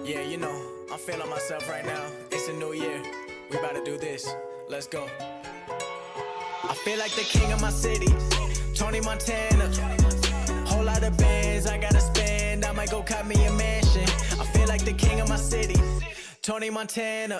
Yeah, you know, I'm feeling myself right now. It's a new year. We about to do this. Let's go. I feel like the king of my city. Tony Montana. Whole lot of bands I gotta spend. I might go cop me a mansion. I feel like the king of my city. Tony Montana.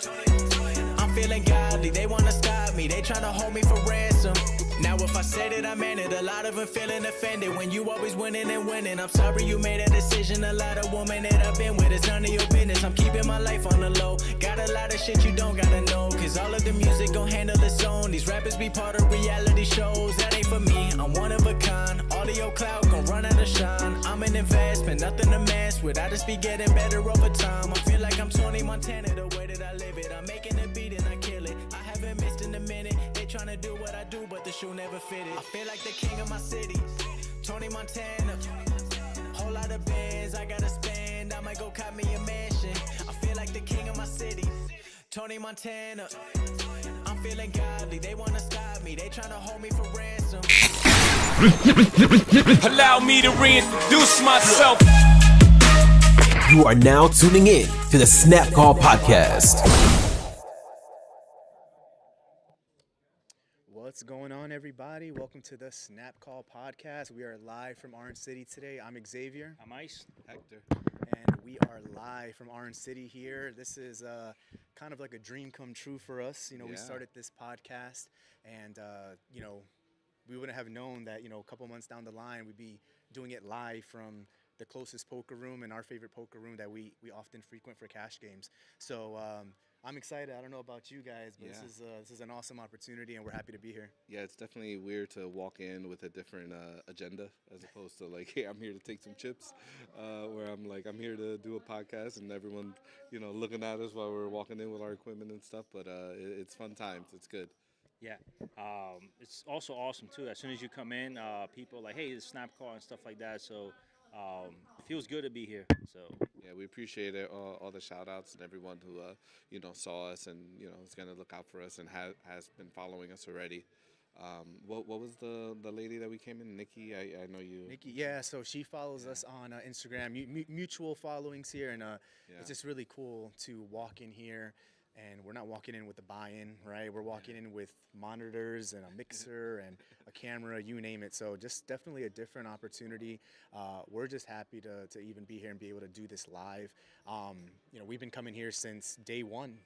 I'm feeling godly. They wanna stop me. They tryna hold me for ransom. Now if I said it, I meant it. A lot of them feeling offended when you always winning and winning. I'm sorry you made a decision. A lot of women that I've been with, it's none of your business. I'm keeping my life on the low. Got a lot of shit you don't gotta know, cause all of the music gon' handle its own. These rappers be part of reality shows. That ain't for me, I'm one of a kind. All of your clout gon' run out of shine. I'm an investment, nothing to mess with. I just be getting better over time. I feel like I'm Tony Montana, the way that I live it. I'm making a beat and I kill it. I haven't missed in a minute. They tryna do what I do, but the shoe never fitted. I feel like the king of my city, Tony Montana. Whole lot of bands I gotta spend. I might go cop me a mansion. I feel like the king of my city, Tony Montana. I'm feeling godly. They wanna stop me. They tryna hold me for ransom. Allow me to reintroduce myself. You are now tuning in to the Snap Call Podcast. What's going on, everybody? Welcome to the Snap Call Podcast. We are live from Orange City today. I'm Xavier. I'm Ice. Hector. And we are live from Orange City here. This is kind of like a dream come true for us. You know, we started this podcast and, you know, we wouldn't have known that, you know, a couple months down the line, we'd be doing it live from the closest poker room and our favorite poker room that we often frequent for cash games. So I'm excited. I don't know about you guys, but this is an awesome opportunity and we're happy to be here. Yeah, it's definitely weird to walk in with a different agenda as opposed to like, hey, I'm here to take some chips, where I'm like, I'm here to do a podcast and everyone, you know, looking at us while we're walking in with our equipment and stuff. But it's fun times. It's good. Yeah. It's also awesome, too. As soon as you come in, people are like, hey, it's Snap Call and stuff like that. So it feels good to be here. So Yeah, we appreciate it, all the shout-outs and everyone who, you know, saw us and, you know, is going to look out for us and has been following us already. What was the lady that we came in? Nikki, I know you. Nikki, yeah, so she follows us on Instagram, mutual followings here, and it's just really cool to walk in here. And we're not walking in with the buy-in, right? We're walking in with monitors and a mixer and a camera, you name it. So just definitely a different opportunity. We're just happy to even be here and be able to do this live. You know, we've been coming here since day one.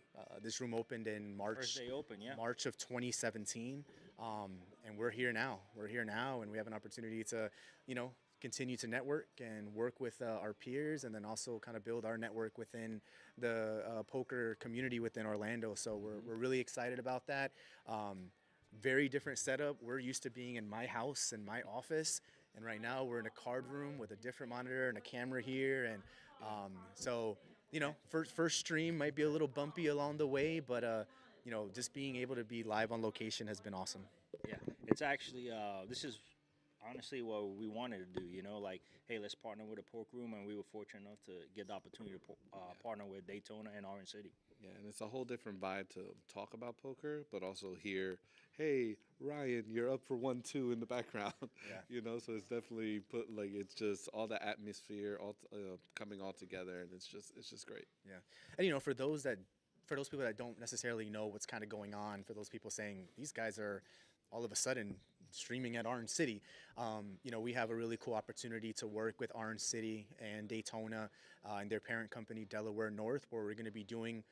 This room opened in March. first day open, yeah. March of 2017. And we're here now. We're here now, and we have an opportunity to, you know, continue to network and work with our peers, and then also kind of build our network within the poker community within Orlando. So we're really excited about that. Very different setup. We're used to being in my house and my office, and right now we're in a card room with a different monitor and a camera here. And so, you know, first stream might be a little bumpy along the way, but you know, just being able to be live on location has been awesome. Yeah. It's actually, this is honestly what we wanted to do, you know, like, hey, let's partner with a poker room, and we were fortunate enough to get the opportunity to partner with Daytona and Orange City. Yeah, and it's a whole different vibe to talk about poker, but also hear, hey, Ryan, you're up for 1-2 in the background. Yeah. You know, so it's definitely it's just all the atmosphere all coming all together, and it's just great. Yeah, and you know, for those people that don't necessarily know what's kind of going on, for those people saying these guys are all of a sudden streaming at Orange City, you know, we have a really cool opportunity to work with Orange City and Daytona and their parent company, Delaware North, where we're going to be doing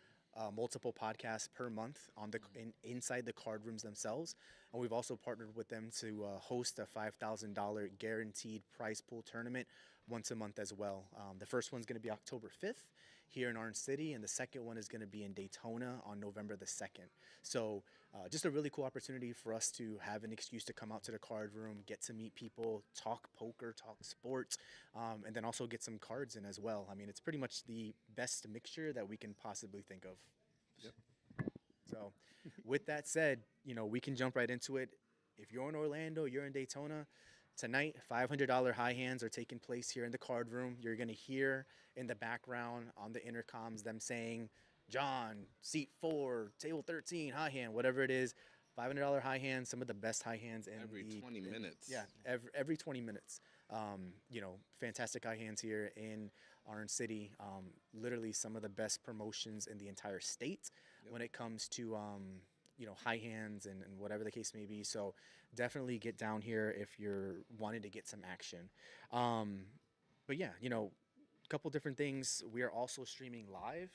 multiple podcasts per month on inside the card rooms themselves. And we've also partnered with them to host a $5,000 guaranteed prize pool tournament once a month as well. The first one's going to be October 5th here in Orange City, and the second one is going to be in Daytona on November the 2nd. So just a really cool opportunity for us to have an excuse to come out to the card room, get to meet people, talk poker, talk sports, and then also get some cards in as well. I mean, it's pretty much the best mixture that we can possibly think of. Yep. So with that said, you know, we can jump right into it. If you're in Orlando, you're in Daytona, tonight, $500 high hands are taking place here in the card room. You're going to hear in the background on the intercoms them saying, John, seat 4, table 13, high hand, whatever it is. $500 high hands, some of the best high hands in Every 20 minutes. Yeah, every 20 minutes. You know, fantastic high hands here in Orange City. Literally some of the best promotions in the entire state when it comes to high hands and whatever the case may be. So definitely get down here if you're wanting to get some action. But yeah, a couple different things. We are also streaming live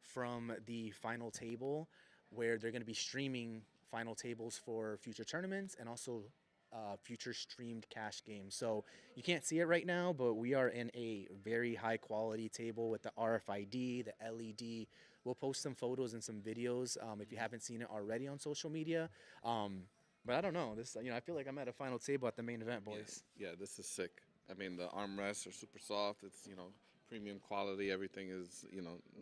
from the final table, where they're going to be streaming final tables for future tournaments and also future streamed cash games. So you can't see it right now, but we are in a very high quality table with the RFID, the LED. We'll post some photos and some videos if you haven't seen it already on social media. But I don't know. This, I feel like I'm at a final table at the main event, boys. Yeah, this is sick. I mean, the armrests are super soft. It's, premium quality. Everything is,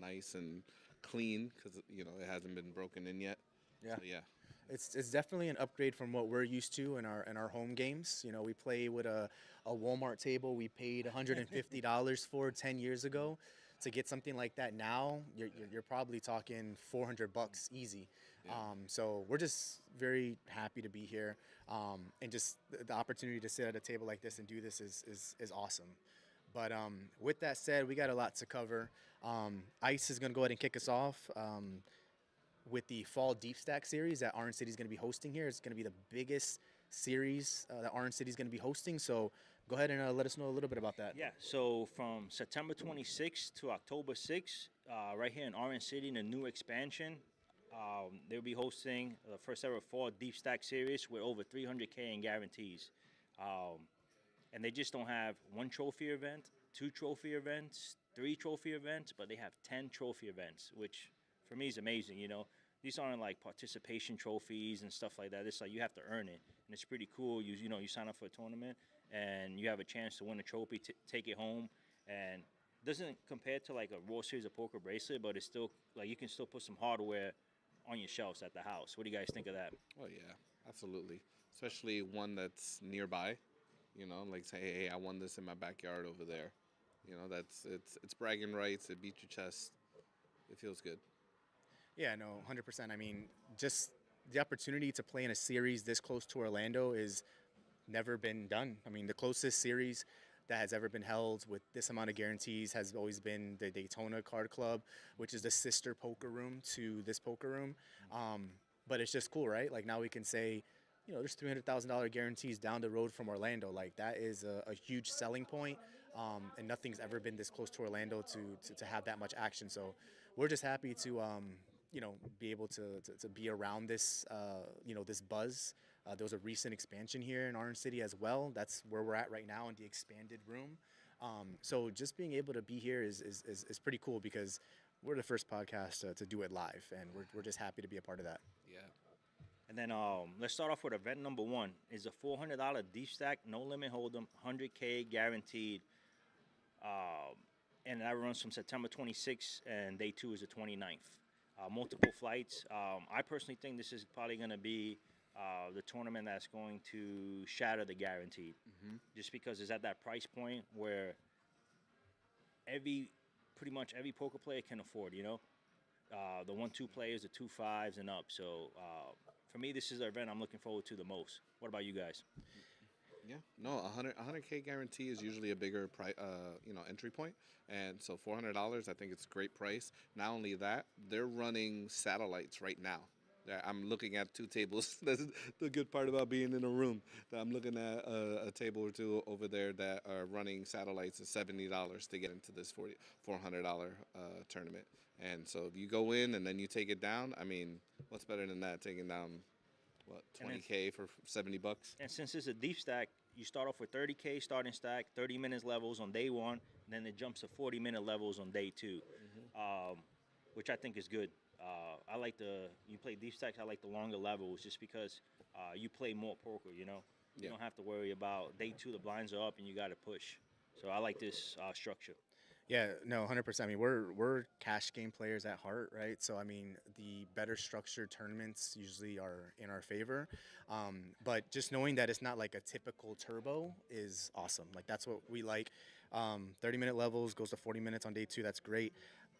nice and clean because, it hasn't been broken in yet. Yeah. So, yeah. It's definitely an upgrade from what we're used to in our home games. We play with a Walmart table we paid $150 for 10 years ago. To get something like that now, you're probably talking $400 easy. Yeah. So we're just very happy to be here, and just the opportunity to sit at a table like this and do this is awesome. But with that said, we got a lot to cover. Ice is going to go ahead and kick us off with the Fall Deepstack Series that Orange City is going to be hosting here. It's going to be the biggest series that Orange City is going to be hosting. So go ahead and let us know a little bit about that. Yeah, so from September 26th to October 6th, right here in Orange City, in the new expansion, they'll be hosting the first ever Fall Deepstack Series with over 300K in guarantees. And they just don't have one trophy event, two trophy events, three trophy events, but they have 10 trophy events, which for me is amazing. These aren't like participation trophies and stuff like that. It's like you have to earn it, and it's pretty cool. You sign up for a tournament, and you have a chance to win a trophy, take it home, and doesn't compare to like a World Series of Poker bracelet, but it's still like you can still put some hardware on your shelves at the house. What do you guys think of that? Oh, yeah, absolutely. Especially one that's nearby. Like say, hey, I won this in my backyard over there. It's bragging rights. It beats your chest. It feels good. Yeah, no, 100%. I mean, just the opportunity to play in a series this close to Orlando is never been done. I mean, the closest series that has ever been held with this amount of guarantees has always been the Daytona Card Club, which is the sister poker room to this poker room. But it's just cool, right? Like now we can say, there's $300,000 guarantees down the road from Orlando. Like that is a huge selling point, and nothing's ever been this close to Orlando to have that much action. So we're just happy to be able to be around this this buzz. There was a recent expansion here in Orange City as well. That's where we're at right now in the expanded room. So just being able to be here is pretty cool because we're the first podcast to do it live, and we're just happy to be a part of that. Yeah. And then let's start off with event number one. Is a $400 deep stack, no limit hold'em, 100K guaranteed. And that runs from September 26th, and day two is the 29th. Multiple flights. I personally think this is probably going to be the tournament that's going to shatter the guaranteed. Just because it's at that price point where pretty much every poker player can afford, the 1-2 players, the 2-5s and up. So for me, this is the event I'm looking forward to the most. What about you guys? Yeah, no, 100K guarantee is usually a bigger entry point, and so $400, I think it's a great price. Not only that, they're running satellites right now. I'm looking at two tables. That's the good part about being in a room. That I'm looking at a table or two over there that are running satellites at $70 to get into this $400 tournament. And so if you go in and then you take it down, I mean, what's better than that? Taking down, what, 20K for $70? And since it's a deep stack, you start off with 30K starting stack, 30 minutes levels on day one, and then it jumps to 40-minute levels on day two, which I think is good. You play deep stacks, I like the longer levels just because you play more poker, You don't have to worry about day two, the blinds are up and you got to push. So I like this structure. Yeah, no, 100%. I mean, we're cash game players at heart, right? So, I mean, the better structured tournaments usually are in our favor. But just knowing that it's not like a typical turbo is awesome. Like, that's what we like. 30-minute levels goes to 40 minutes on day two. That's great.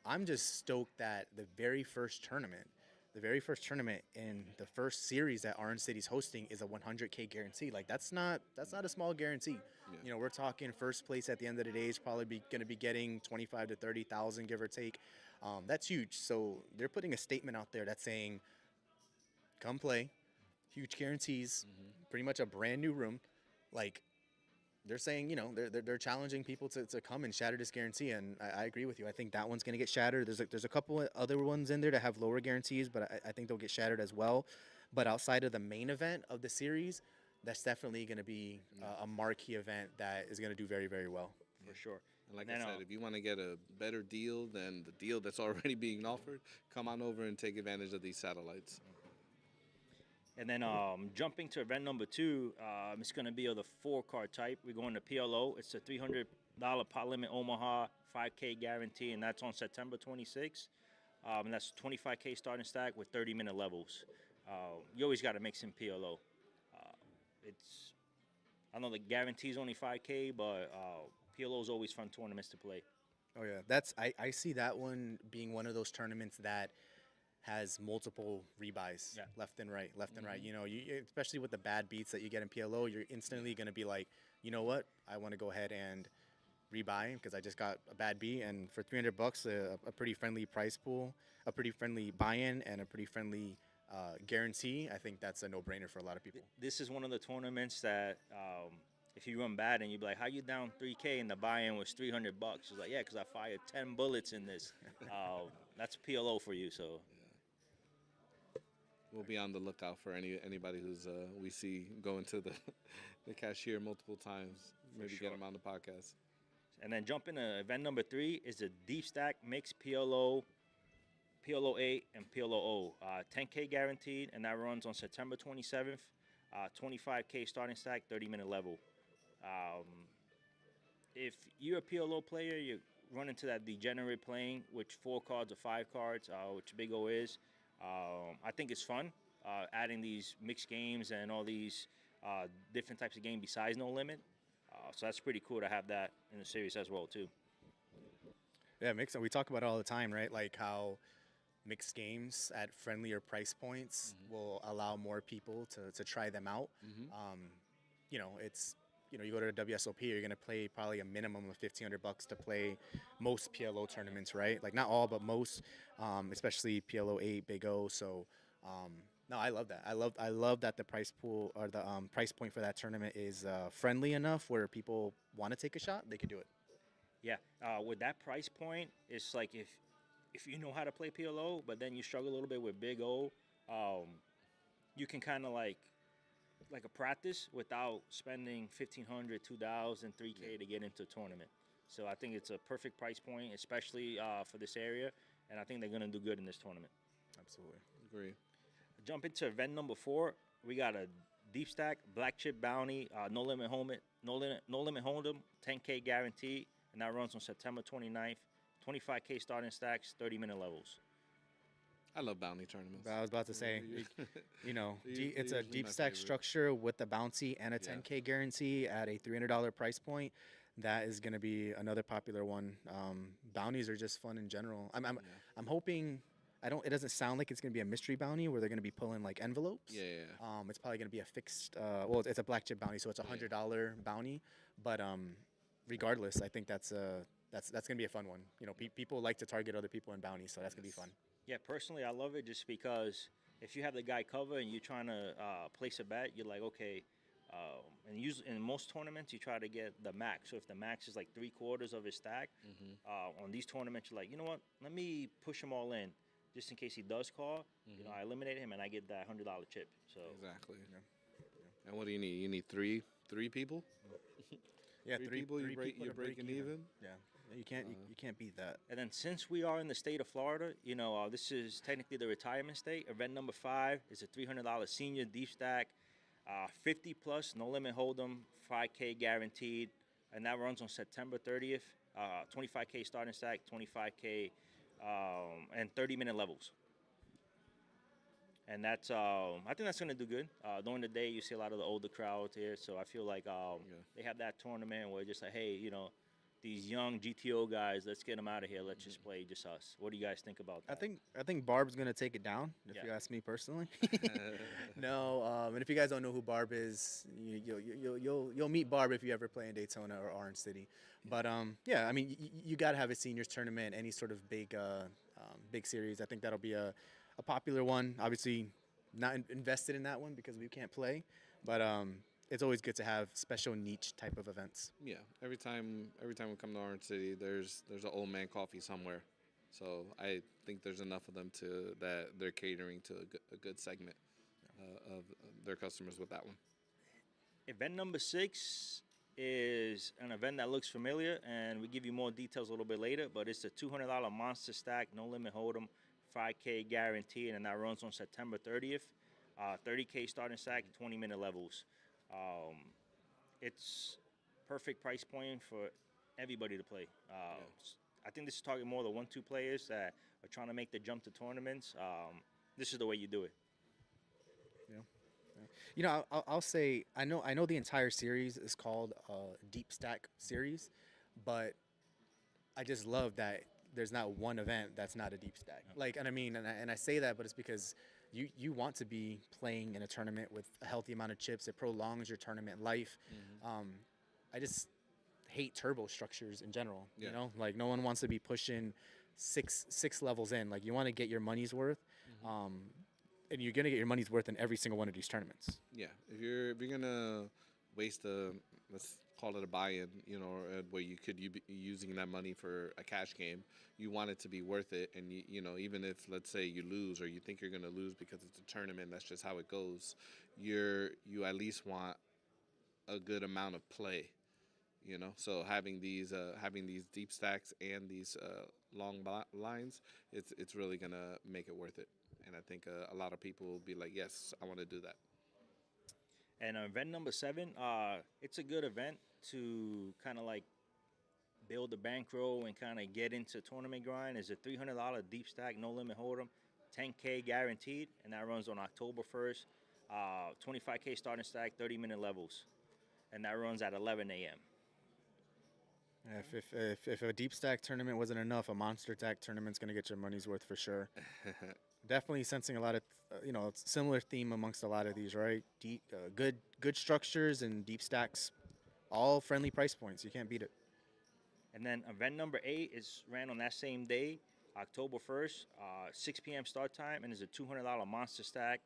I'm just stoked that the very first tournament the very first tournament in the first series that Orange City's hosting is a 100K guarantee. Like that's not a small guarantee. Yeah. You know, we're talking first place at the end of the day is probably going to be getting 25 to 30,000, give or take. That's huge. So they're putting a statement out there that's saying, come play, huge guarantees, pretty much a brand new room. Like they're saying, you know, they're challenging people to come and shatter this guarantee, and I agree with you. I think that one's going to get shattered. There's a couple of other ones in there that have lower guarantees, but I think they'll get shattered as well. But outside of the main event of the series, that's definitely going to be a marquee event that is going to do very, very well. For sure. And like And I then, said, if you want to get a better deal than the deal that's already being offered, come on over and take advantage of these satellites. And then jumping to event number 2, it's going to be of the 4-card type. We're going to PLO. It's a $300 pot limit Omaha 5K guarantee, and that's on September 26th. And that's 25K starting stack with 30-minute levels. You always got to mix in PLO. I know the guarantee is only 5K, but PLO is always fun tournaments to play. Oh yeah, I see that one being one of those tournaments that has multiple rebuys left and right. You know, especially with the bad beats that you get in PLO, you're instantly going to be like, you know what, I want to go ahead and rebuy because I just got a bad beat, and for $300, a pretty friendly price pool, a pretty friendly buy-in, and a pretty friendly guarantee. I think that's a no-brainer for a lot of people. This is one of the tournaments that if you run bad and you be like, how you down 3K and the buy-in was $300? It's like, yeah, because I fired 10 bullets in this. That's PLO for you, so. We'll be on the lookout for anybody who's we see going to the cashier multiple times. Maybe get them on the podcast. And then jumping to event number 3 is the Deep Stack Mix PLO, PLO 8, and PLO O. 10K guaranteed, and that runs on September 27th. 25K starting stack, 30-minute level. If you're a PLO player, you run into that degenerate playing, which 4 cards or 5 cards, which Big O is. I think it's fun adding these mixed games and all these different types of games besides No Limit. So that's pretty cool to have that in the series as well, too. Yeah, mixed. We talk about it all the time, right? Like how mixed games at friendlier price points will allow more people to try them out. You know, you go to the WSOP, you're going to play probably a minimum of $1,500 to play most PLO tournaments, right? Like not all, but most, especially PLO 8, Big O. So, no, I love that. I love that the price pool or the price point for that tournament is friendly enough where people want to take a shot, they can do it. Yeah, with that price point, it's like if you know how to play PLO, but then you struggle a little bit with Big O, you can kind of like a practice without spending $1,500, $2,000, $3K to get into a tournament. So I think it's a perfect price point, especially for this area, and I think they're going to do good in this tournament. Absolutely. Agree. Jump into event number 4. We got a Deep Stack Black Chip Bounty, No Limit Hold'em, 10K guaranteed, and that runs on September 29th. 25K starting stacks, 30-minute levels. I love bounty tournaments. I was about to say, you know, They're it's a usually deep my stack favorite. structure with the bounty and a 10K guarantee at a $300 price point. That is going to be another popular one. Bounties are just fun in general. I'm hoping. It doesn't sound like it's going to be a mystery bounty where they're going to be pulling like envelopes. Yeah. It's probably going to be a fixed. Well, it's a black chip bounty, so it's a $100 bounty. But regardless, I think that's going to be a fun one. You know, people like to target other people in bounties, so that's going to be fun. Yeah, personally, I love it just because if you have the guy covered and you're trying to place a bet, you're like, okay, and in most tournaments, you try to get the max. So if the max is like 3/4 of his stack, on these tournaments, you're like, you know what, let me push them all in just in case he does call. You know, I eliminate him and I get that $100 chip. So Exactly. And what do you need? You need three people? Yeah, three people, people you're to break breaking even? Yeah, you can't beat that. And then since we are in the state of Florida, you know, this is technically the retirement state. Event number 5 is a $300 senior deep stack, 50 plus, no limit hold'em, 5K guaranteed, and that runs on September 30th. 25K starting stack, 25K, and 30-minute levels. And that's, I think that's going to do good. During the day, you see a lot of the older crowd here, so I feel like they have that tournament where just like, hey, you know, these young GTO guys, let's get them out of here. Let's just play just us. What do you guys think about that? I think Barb's gonna take it down. If Yeah. you ask me personally. No, and if you guys don't know who Barb is, you'll meet Barb if you ever play in Daytona or Orange City. But yeah, I mean, you got to have a seniors tournament, any sort of big series. I think that'll be a popular one. Obviously, not invested in that one because we can't play, but it's always good to have special niche type of events. Yeah, every time we come to Orange City, there's an old man coffee somewhere. So I think there's enough of them that they're catering to a good segment of their customers with that one. Event number 6 is an event that looks familiar, and we give you more details a little bit later, but it's a $200 Monster Stack, no limit hold'em, 5K guaranteed, and that runs on September 30th. 30K starting stack, 20-minute levels. It's perfect price point for everybody to play. I think this is targeting more the 1-2 players that are trying to make the jump to tournaments. This is the way you do it. You know, I'll say I know the entire series is called Deepstack Series, but I just love that there's not one event that's not a deep stack. Like, and I mean, and I say that, but it's because you want to be playing in a tournament with a healthy amount of chips. It prolongs your tournament life. I just hate turbo structures in general. Yeah. You know, like no one wants to be pushing six levels in. Like you want to get your money's worth. And you're gonna get your money's worth in every single one of these tournaments. Yeah, if you're gonna waste let's call it a buy-in, you know, where you could be using that money for a cash game, you want it to be worth it. And you know, even if let's say you lose or you think you're gonna lose because it's a tournament, that's just how it goes. You at least want a good amount of play, you know. So having these deep stacks and these long lines, it's really gonna make it worth it. And I think a lot of people will be like, yes, I want to do that. And event number 7, it's a good event to kind of like build a bankroll and kind of get into tournament grind. It's a $300 deep stack, no limit hold'em, 10K guaranteed, and that runs on October 1st. 25K starting stack, 30-minute levels, and that runs at 11 a.m. If a deep stack tournament wasn't enough, a monster stack tournament's gonna get your money's worth for sure. Definitely sensing a lot of similar theme amongst a lot of these, right? Deep, good structures and deep stacks, all friendly price points. You can't beat it. And then event number 8 is ran on that same day, October 1st, 6 p.m. start time, and it's a $200 monster stack,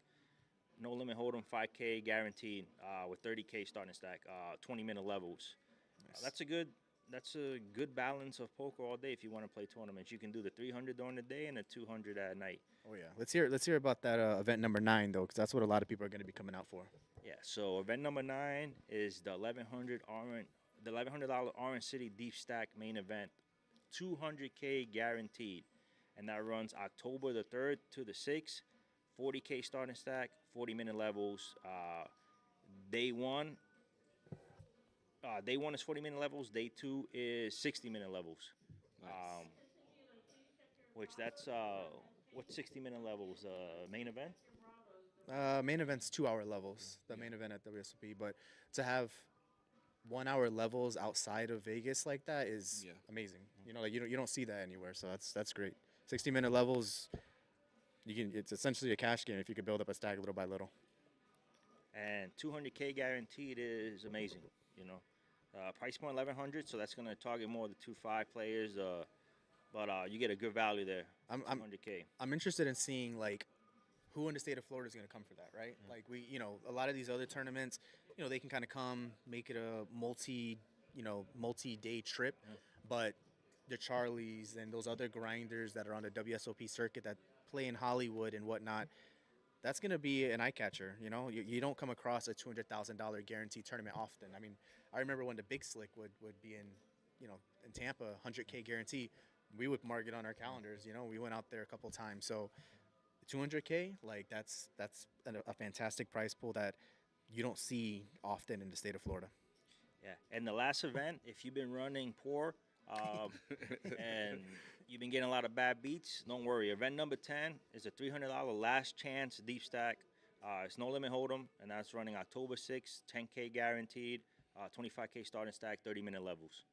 no limit hold'em, 5K guaranteed, with 30K starting stack, 20-minute levels. Nice. That's a good balance of poker all day. If you want to play tournaments, you can do the 300 during the day and the 200 at night. Oh yeah, let's hear about that event number 9 though, because that's what a lot of people are going to be coming out for. Yeah. So event number 9 is the $1,100 Orange City Deep Stack main event, 200K guaranteed, and that runs October the 3rd to the 6th. 40K starting stack, 40-minute levels. Day 1 is 40-minute levels. Day 2 is 60-minute levels. Nice. Which that's what's 60-minute levels? Main event? Main event's 2-hour levels. The main event at WSOP, but to have 1-hour levels outside of Vegas like that is amazing. You know, like you don't see that anywhere, so that's great. 60-minute levels. It's essentially a cash game if you could build up a stack little by little. And 200K guaranteed is amazing. You know. Price point 1,100, so that's going to target more of the 2-5 players, but you get a good value there. 200K. I'm interested in seeing like who in the state of Florida is going to come for that, right? Like a lot of these other tournaments, they can kind of come, make it a multi-day trip, but the Charlies and those other grinders that are on the WSOP circuit that play in Hollywood and whatnot, that's going to be an eye catcher. You don't come across a $200,000 guaranteed tournament often. I mean, I remember when the Big Slick would be in Tampa, 100K guarantee. We would mark it on our calendars. We went out there a couple times. So 200K, like that's a fantastic price pool that you don't see often in the state of Florida. Yeah, and the last event, if you've been running poor and you've been getting a lot of bad beats, don't worry. Event number 10 is a $300 last chance deep stack. It's no limit hold'em, and that's running October 6th, 10K guaranteed, 25K starting stack, 30-minute levels.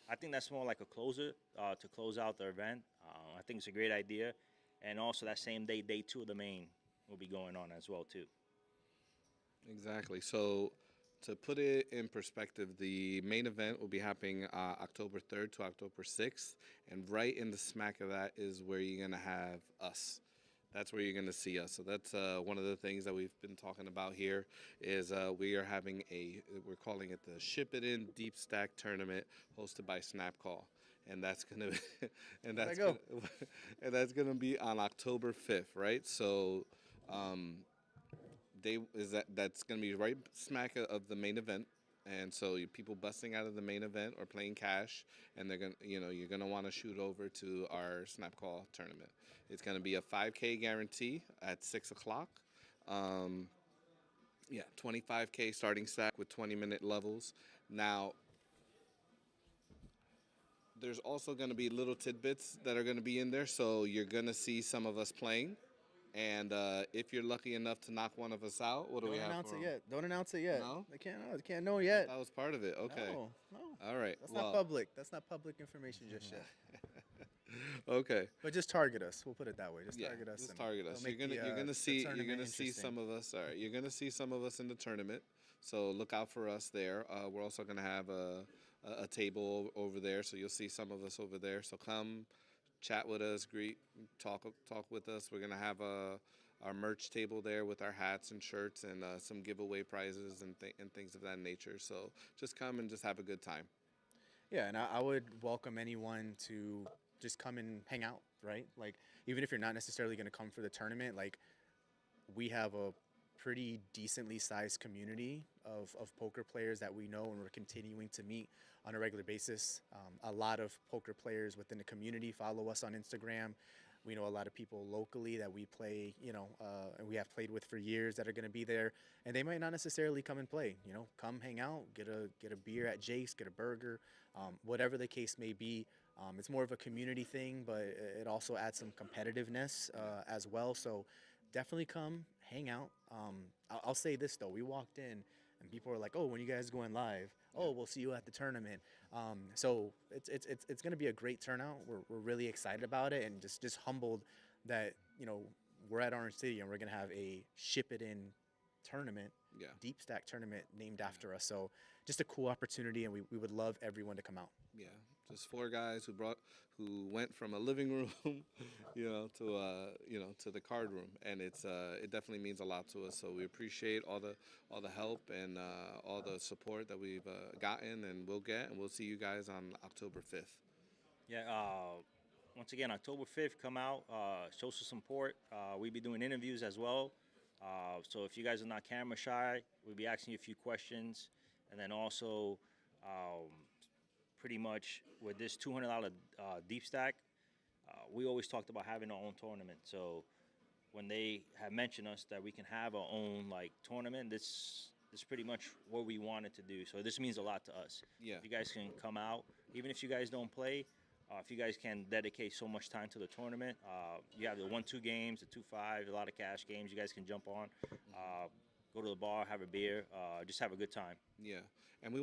I think that's more like a closer to close out the event. I think it's a great idea, and also that same day, day 2 of the main will be going on as well too. Exactly. So, to put it in perspective, the main event will be happening October 3rd to October 6th, and right in the smack of that is where you're gonna have us. That's where you're gonna see us. So that's one of the things that we've been talking about here is we are having we're calling it the Ship It In Deep Stack Tournament hosted by Snapcall. And that's gonna and that's go. gonna, and that's gonna be on October 5th, right? So that's going to be right smack of the main event, and so people busting out of the main event or playing cash, and they're going to you're going to want to shoot over to our snap call tournament. It's going to be a 5K guarantee at 6 o'clock. Yeah, 25K starting stack with 20-minute levels. Now there's also going to be little tidbits that are going to be in there, so you're going to see some of us playing. And if you're lucky enough to knock one of us out, what do we have? Don't announce for it 'em? yet. Don't announce it yet. No? They can't know. They can't know yet. That was part of it. Okay. No. All right. That's well, not public. That's not public information just yet. Okay. But just target us. We'll put it that way. Just Yeah, target us. just and target us. it'll You're make gonna the see tournament some interesting. of us. All right. You're gonna see some of us in the tournament. So look out for us there. We're also gonna have a table over there, so you'll see some of us over there. So come, chat with us, talk with us. We're gonna have our merch table there with our hats and shirts and some giveaway prizes and things of that nature. So just come and just have a good time. Yeah, and I would welcome anyone to just come and hang out, right? Like, even if you're not necessarily going to come for the tournament, like, we have a pretty decently sized community of poker players that we know and we're continuing to meet on a regular basis. A lot of poker players within the community follow us on Instagram. We know a lot of people locally that we play, and we have played with for years that are going to be there, and they might not necessarily come and play. Come hang out, get a beer at Jake's, get a burger, whatever the case may be. It's more of a community thing, but it also adds some competitiveness as well. So definitely come hang out. I'll say this though: we walked in, and people were like, "Oh, when you guys going live? Oh, we'll see you at the tournament." So it's going to be a great turnout. We're really excited about it, and just humbled that we're at Orange City and we're going to have a Ship It In tournament, Yeah. Deep Stack tournament named after us. So just a cool opportunity, and we would love everyone to come out. Yeah, just 4 guys who went from a living room, to the card room, and it definitely means a lot to us. So we appreciate all the help and all the support that we've gotten and will get, and we'll see you guys on October 5th. Yeah. Once again, October 5th, come out, show some support. We'll be doing interviews as well. So if you guys are not camera shy, we'll be asking you a few questions, and then also. Pretty much with this $200 deep stack, we always talked about having our own tournament. So when they have mentioned us that we can have our own tournament, this is pretty much what we wanted to do. So this means a lot to us. Yeah. If you guys can come out, even if you guys don't play, if you guys can dedicate so much time to the tournament, you have the 1-2 games, the 2-5, a lot of cash games you guys can jump on. Go to the bar, have a beer, just have a good time. Yeah, and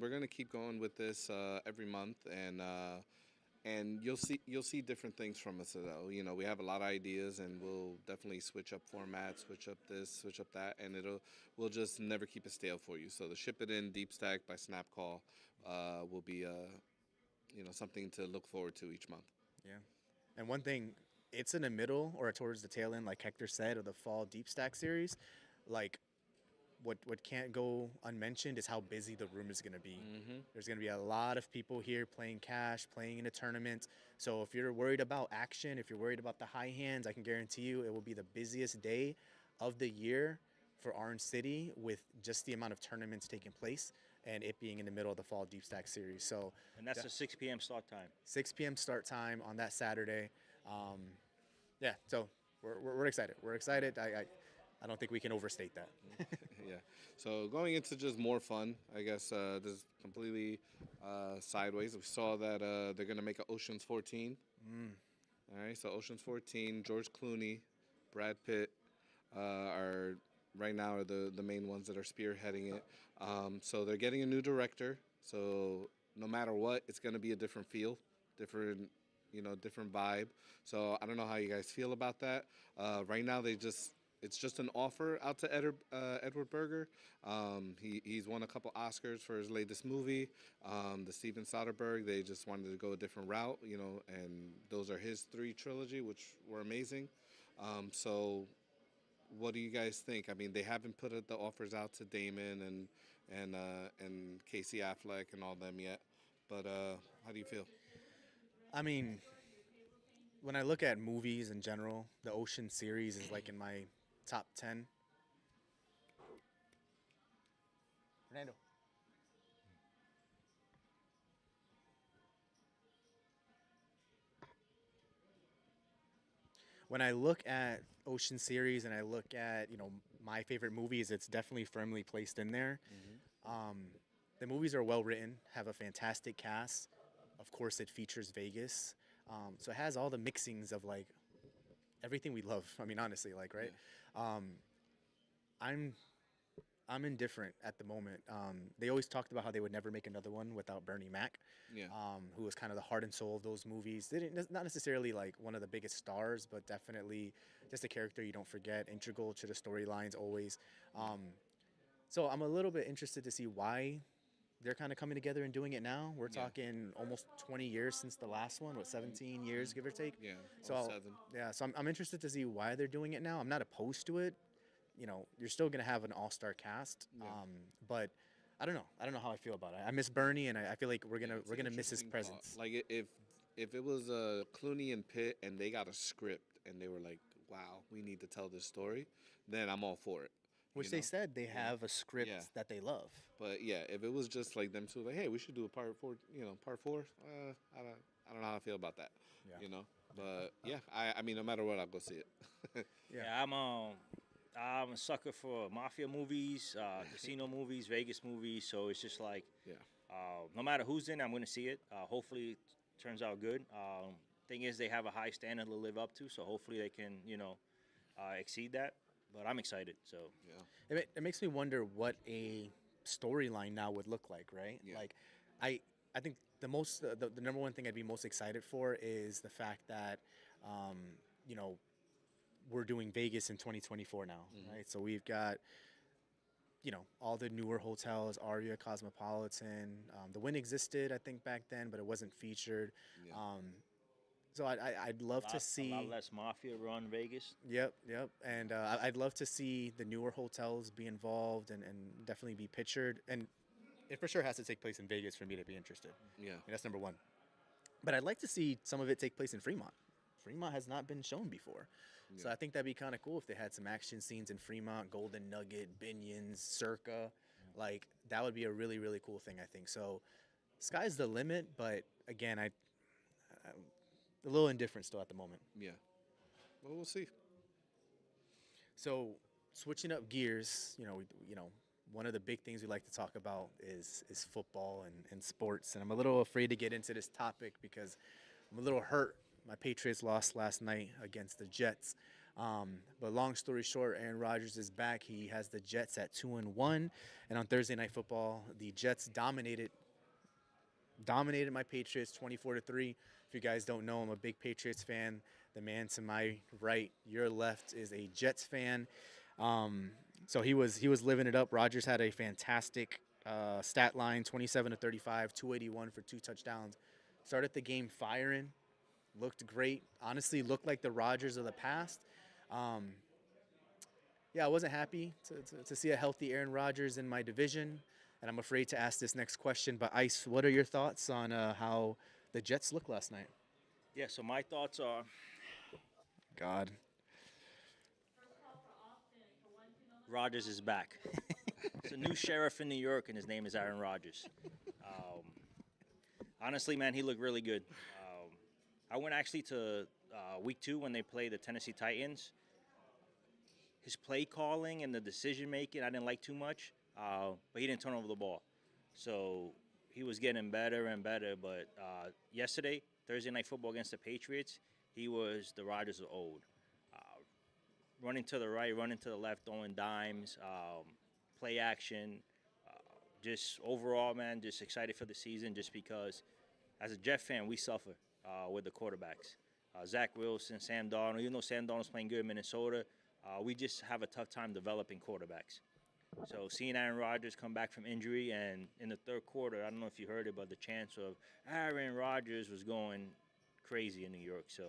we're gonna keep going with this every month, and you'll see different things from us though. We have a lot of ideas, and we'll definitely switch up formats, switch up this, switch up that, and we'll just never keep it stale for you. So the Ship It In Deep Stack by Snapcall will be something to look forward to each month. Yeah, and one thing, it's in the middle or towards the tail end, like Hector said, of the Fall Deepstack Series. Like, what can't go unmentioned is how busy the room is going to be. Mm-hmm. There's going to be a lot of people here playing cash, playing in a tournament. So if you're worried about action, if you're worried about the high hands, I can guarantee you it will be the busiest day of the year for Orange City, with just the amount of tournaments taking place and it being in the middle of the Fall Deepstack Series. So, And that's a 6 p.m. start time. 6 p.m. start time on that Saturday. Yeah, so we're excited. We're excited. I don't think we can overstate that. Yeah. So going into just more fun, I guess this is completely sideways. We saw that they're going to make an Ocean's 14. All right. So Ocean's 14, George Clooney, Brad Pitt are right now are the main ones that are spearheading it. So they're getting a new director. So no matter what, it's going to be a different feel, different, different vibe. So I don't know how you guys feel about that. Right now, it's just an offer out to Edward Berger. He's won a couple Oscars for his latest movie, the Steven Soderbergh. They just wanted to go a different route, and those are his 3 trilogy, which were amazing. So what do you guys think? I mean, they haven't put the offers out to Damon and Casey Affleck and all them yet. But how do you feel? I mean, when I look at movies in general, the Ocean series is like in my top 10. Fernando. When I look at Ocean series and I look at, my favorite movies, it's definitely firmly placed in there. The movies are well written, have a fantastic cast. Of course, it features Vegas. So it has all the mixings of like everything we love. I mean, honestly, like, right? I'm indifferent at the moment. They always talked about how they would never make another one without Bernie Mac, who was kind of the heart and soul of those movies. They didn't, not necessarily like one of the biggest stars, but definitely just a character you don't forget, integral to the storylines always. So I'm a little bit interested to see why they're kind of coming together and doing it now. We're talking almost 20 years since the last one, 17 years, give or take? Yeah, So, 07. so I'm interested to see why they're doing it now. I'm not opposed to it. You're still going to have an all-star cast, but I don't know. I don't know how I feel about it. I miss Bernie, and I feel like we're gonna miss his Interesting presence. thought. Like if it was Clooney and Pitt and they got a script and they were like, wow, we need to tell this story, then I'm all for it. Which they said they have a script that they love. But yeah, if it was just like them two, like, hey, we should do a part 4, part 4. I don't know how I feel about that. But yeah, I mean, no matter what, I'll go see it. Yeah, I'm a sucker for mafia movies, casino movies, Vegas movies. So it's just like, no matter who's in, I'm going to see it. Hopefully, it turns out good. Thing is, they have a high standard to live up to, so hopefully they can, exceed that. But I'm excited. So It makes me wonder what a storyline now would look like, right? Yeah. Like, I think the number one thing I'd be most excited for is the fact that, we're doing Vegas in 2024 now, right? So we've got, all the newer hotels, Aria, Cosmopolitan. The Wynn existed, I think, back then, but it wasn't featured. Yeah. So I'd love to see a lot less mafia run Vegas. Yep. And I'd love to see the newer hotels be involved and definitely be pictured. And it for sure has to take place in Vegas for me to be interested. Yeah. And that's number one. But I'd like to see some of it take place in Fremont. Fremont has not been shown before. Yeah. So I think that'd be kind of cool if they had some action scenes in Fremont, Golden Nugget, Binions, Circa. Like, that would be a really, really cool thing, I think. So sky's the limit, but again, I'm a little indifferent still at the moment. Yeah. Well, we'll see. So switching up gears, one of the big things we like to talk about is football and sports. And I'm a little afraid to get into this topic because I'm a little hurt. My Patriots lost last night against the Jets. But long story short, Aaron Rodgers is back. He has the Jets at 2-1. And on Thursday Night Football, the Jets dominated my Patriots 24-3. If you guys don't know, I'm a big Patriots fan. The man to my right, your left, is a Jets fan. So he was living it up. Rodgers had a fantastic stat line, 27-35, 281 for 2 touchdowns. Started the game firing, looked great. Honestly, looked like the Rodgers of the past. I wasn't happy to see a healthy Aaron Rodgers in my division, and I'm afraid to ask this next question. But Ice, what are your thoughts on how the Jets looked last night? Yeah, so my thoughts are, God. Rodgers is back. It's a new sheriff in New York, and his name is Aaron Rodgers. Honestly, man, he looked really good. I went actually to week 2 when they played the Tennessee Titans. His play calling and the decision making I didn't like too much, but he didn't turn over the ball. So he was getting better and better. But yesterday, Thursday Night Football against the Patriots, he was the Rodgers of old. Running to the right, running to the left, throwing dimes, play action, just overall, man, just excited for the season just because as a Jet fan, we suffer with the quarterbacks. Zach Wilson, Sam Darnold, even though Sam Darnold's playing good in Minnesota, we just have a tough time developing quarterbacks. So seeing Aaron Rodgers come back from injury, and in the third quarter, I don't know if you heard it, but the chance of Aaron Rodgers was going crazy in New York. So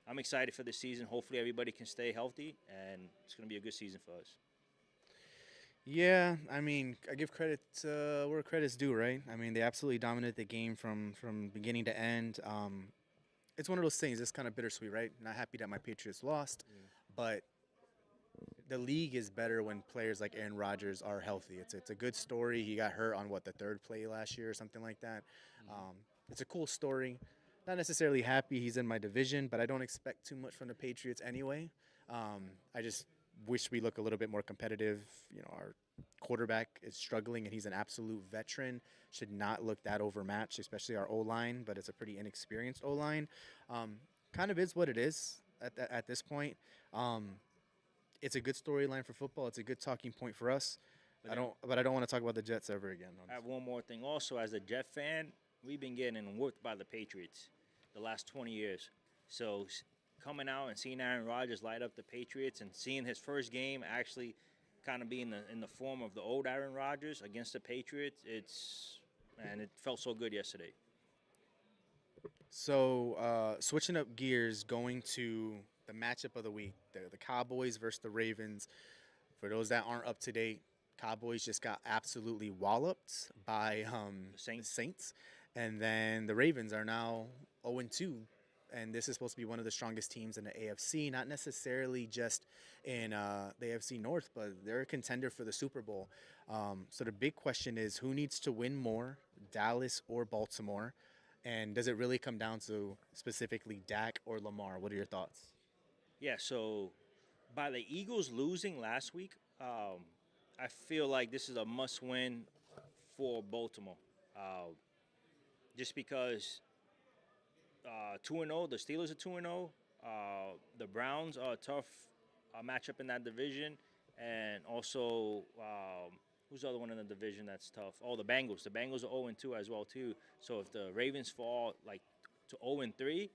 I'm excited for the season. Hopefully everybody can stay healthy, and it's going to be a good season for us. Yeah, I mean, I give credit where credit's due, right? I mean, they absolutely dominated the game from beginning to end. It's one of those things. It's kind of bittersweet, right? Not happy that my Patriots lost, but the league is better when players like Aaron Rodgers are healthy. It's a good story. He got hurt on the third play last year or something like that. It's a cool story. Not necessarily happy he's in my division, but I don't expect too much from the Patriots anyway. I just wish we look a little bit more competitive. You know, our quarterback is struggling, and he's an absolute veteran. Should not look that overmatched, especially our O-line, but it's a pretty inexperienced O-line. Kind of is what it is at this point. It's a good storyline for football. It's a good talking point for us. But I don't want to talk about the Jets ever again. I have one more thing. Also, as a Jet fan, we've been getting worked by the Patriots the last 20 years. So coming out and seeing Aaron Rodgers light up the Patriots and seeing his first game actually kind of be in the form of the old Aaron Rodgers against the Patriots, it felt so good yesterday. So switching up gears, going to the matchup of the week, the Cowboys versus the Ravens. For those that aren't up to date, Cowboys just got absolutely walloped by the Saints. And then the Ravens are now 0-2. And this is supposed to be one of the strongest teams in the AFC, not necessarily just in the AFC North, but they're a contender for the Super Bowl. So the big question is, who needs to win more, Dallas or Baltimore? And does it really come down to specifically Dak or Lamar? What are your thoughts? Yeah, so by the Eagles losing last week, I feel like this is a must-win for Baltimore. Just because 2-0, the Steelers are 2-0. The Browns are a tough matchup in that division. And also, who's the other one in the division that's tough? Oh, the Bengals. The Bengals are 0-2 as well, too. So if the Ravens fall to 0-3,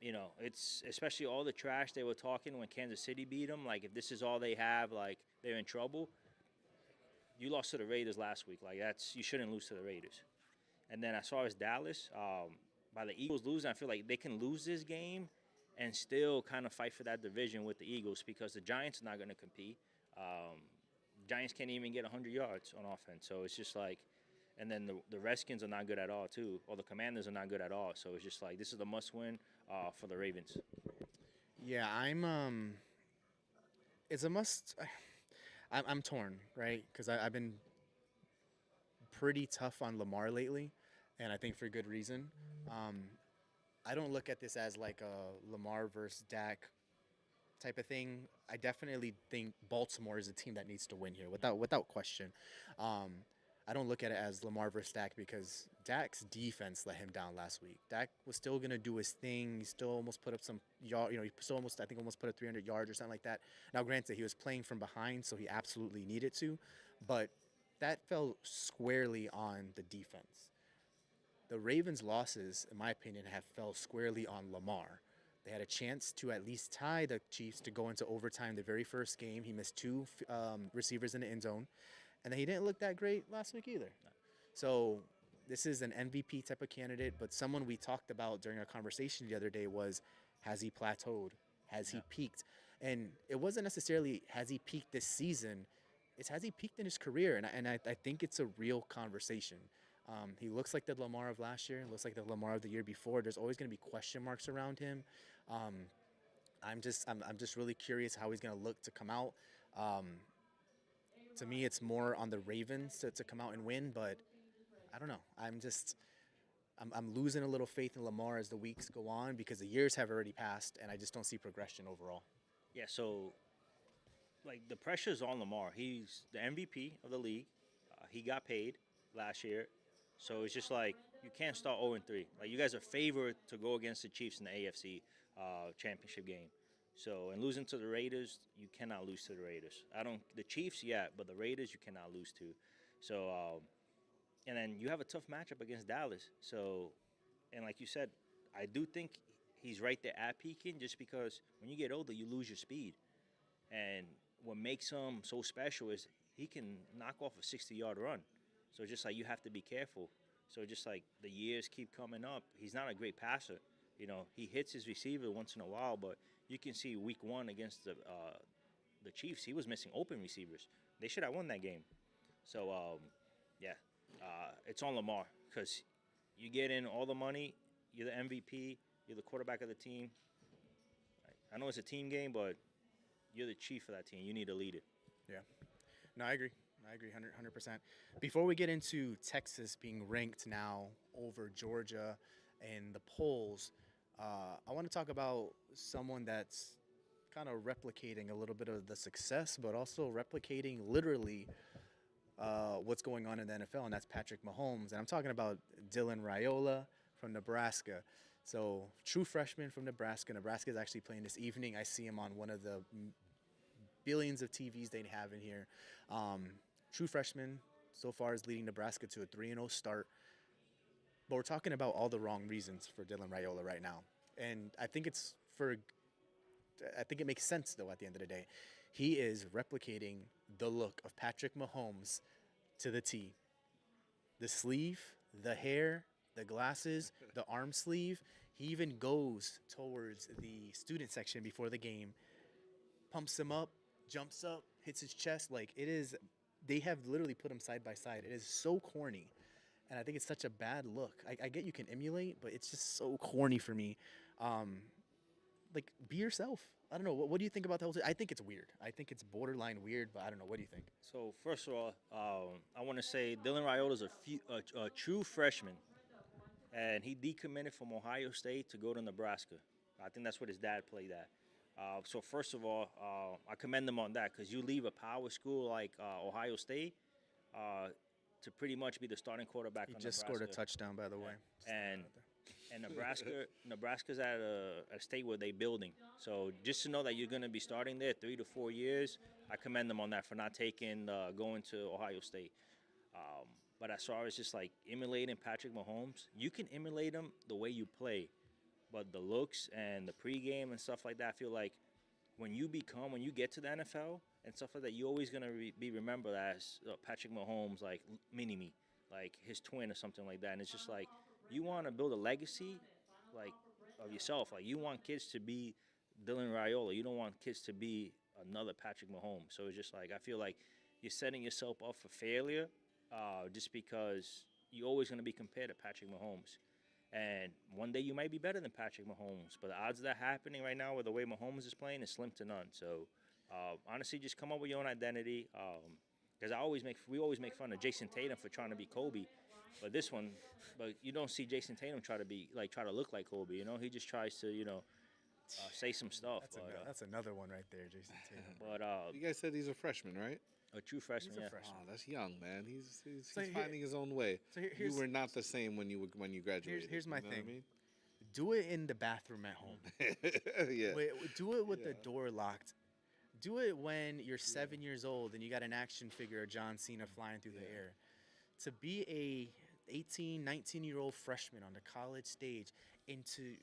you know, it's especially all the trash they were talking when Kansas City beat them. Like, if this is all they have, they're in trouble. You lost to the Raiders last week. You shouldn't lose to the Raiders. And then as far as Dallas, by the Eagles losing, I feel like they can lose this game and still kind of fight for that division with the Eagles because the Giants are not going to compete. Giants can't even get 100 yards on offense. So it's just and then the Redskins are not good at all, too. Or the Commanders are not good at all. So it's just this is a must-win for the Ravens. Yeah, it's a must. I'm torn, right? Because I've been pretty tough on Lamar lately, and I think for good reason. I don't look at this as like a Lamar versus Dak type of thing. I definitely think Baltimore is a team that needs to win here, without question. I don't look at it as Lamar versus Dak because Dak's defense let him down last week. Dak was still gonna do his thing. He still almost put up some yard. You know, he still almost put up 300 yards or something like that. Now, granted, he was playing from behind, so he absolutely needed to, but that fell squarely on the defense. The Ravens' losses, in my opinion, have fell squarely on Lamar. They had a chance to at least tie the Chiefs to go into overtime the very first game. He missed two receivers in the end zone. And then he didn't look that great last week either. So this is an MVP type of candidate, but someone we talked about during our conversation the other day was, has he plateaued? Has he peaked? And it wasn't necessarily, has he peaked this season? It's, has he peaked in his career? And I think it's a real conversation. He looks like the Lamar of last year. Looks like the Lamar of the year before. There's always going to be question marks around him. I'm just really curious how he's going to look to come out. To me, it's more on the Ravens to come out and win, but I don't know. I'm losing a little faith in Lamar as the weeks go on because the years have already passed, and I just don't see progression overall. Yeah, so, the pressure's on Lamar. He's the MVP of the league. He got paid last year. So it's just you can't start 0-3. You guys are favored to go against the Chiefs in the AFC championship game. So, and losing to the Raiders, you cannot lose to the Raiders. The Chiefs, yeah, but the Raiders, you cannot lose to. So, and then you have a tough matchup against Dallas. So, and like you said, I do think he's right there at peaking just because when you get older, you lose your speed. And what makes him so special is he can knock off a 60-yard run. So just like you have to be careful. So just like the years keep coming up, he's not a great passer. You know, he hits his receiver once in a while, but you can see week 1 against the Chiefs, he was missing open receivers. They should have won that game. So, yeah, it's on Lamar because you get in all the money, you're the MVP, you're the quarterback of the team. I know it's a team game, but you're the chief of that team. You need to lead it. Yeah. No, I agree. 100%. Before we get into Texas being ranked now over Georgia in the polls, I want to talk about someone that's kind of replicating a little bit of the success, but also replicating literally what's going on in the NFL, and that's Patrick Mahomes. And I'm talking about Dylan Raiola from Nebraska. So, true freshman from Nebraska. Nebraska is actually playing this evening. I see him on one of the billions of TVs they have in here. True freshman so far is leading Nebraska to a 3-0 start. But we're talking about all the wrong reasons for Dylan Raiola right now. And I think it makes sense, though, at the end of the day. He is replicating the look of Patrick Mahomes to the T. The sleeve, the hair, the glasses, the arm sleeve. He even goes towards the student section before the game, pumps him up, jumps up, hits his chest. Like, it is, they have literally put him side by side. It is so corny. And I think it's such a bad look. I get you can emulate, but it's just so corny for me. Like, be yourself. I don't know. What do you think about the whole thing? I think it's weird. I think it's borderline weird, but I don't know. What do you think? So first of all, I want to say Dylan Raiola is a true freshman, and he decommitted from Ohio State to go to Nebraska. I think that's what his dad played at. So first of all, I commend him on that because you leave a power school like Ohio State to pretty much be the starting quarterback. He on just Nebraska. scored a touchdown, by the way. And Nebraska's at a state where they building. So just to know that you're going to be starting there 3 to 4 years, I commend them on that for not going to Ohio State. But as far as just like emulating Patrick Mahomes, you can emulate him the way you play, but the looks and the pregame and stuff like that, I feel like when you get to the NFL and stuff like that, you're always going to be remembered as Patrick Mahomes, like mini-me, like his twin or something like that. And it's just like, you want to build a legacy, like, of yourself. Like, you want kids to be Dylan Raiola. You don't want kids to be another Patrick Mahomes. So it's just like, I feel like you're setting yourself up for failure just because you're always going to be compared to Patrick Mahomes. And one day you might be better than Patrick Mahomes. But the odds of that happening right now with the way Mahomes is playing is slim to none. So, honestly, just come up with your own identity. Because we always make fun of Jason Tatum for trying to be Kobe. But you don't see Jason Tatum try to look like Kobe. You know, he just tries to, say some stuff. That's another one right there, Jason Tatum. But You guys said he's a freshman, right? a true freshman. He's a Yeah. freshman. Oh, that's young, man. He's So here- finding his own way. so You here's- were not the same when you graduated. Here's my you know what I thing. mean? Do it in the bathroom at home. Yeah. Do it with the Yeah. door locked. Do it when you're 7 years old and you got an action figure of John Cena flying through the Yeah. air. To be a 18, 19-year-old freshman on the college stage and to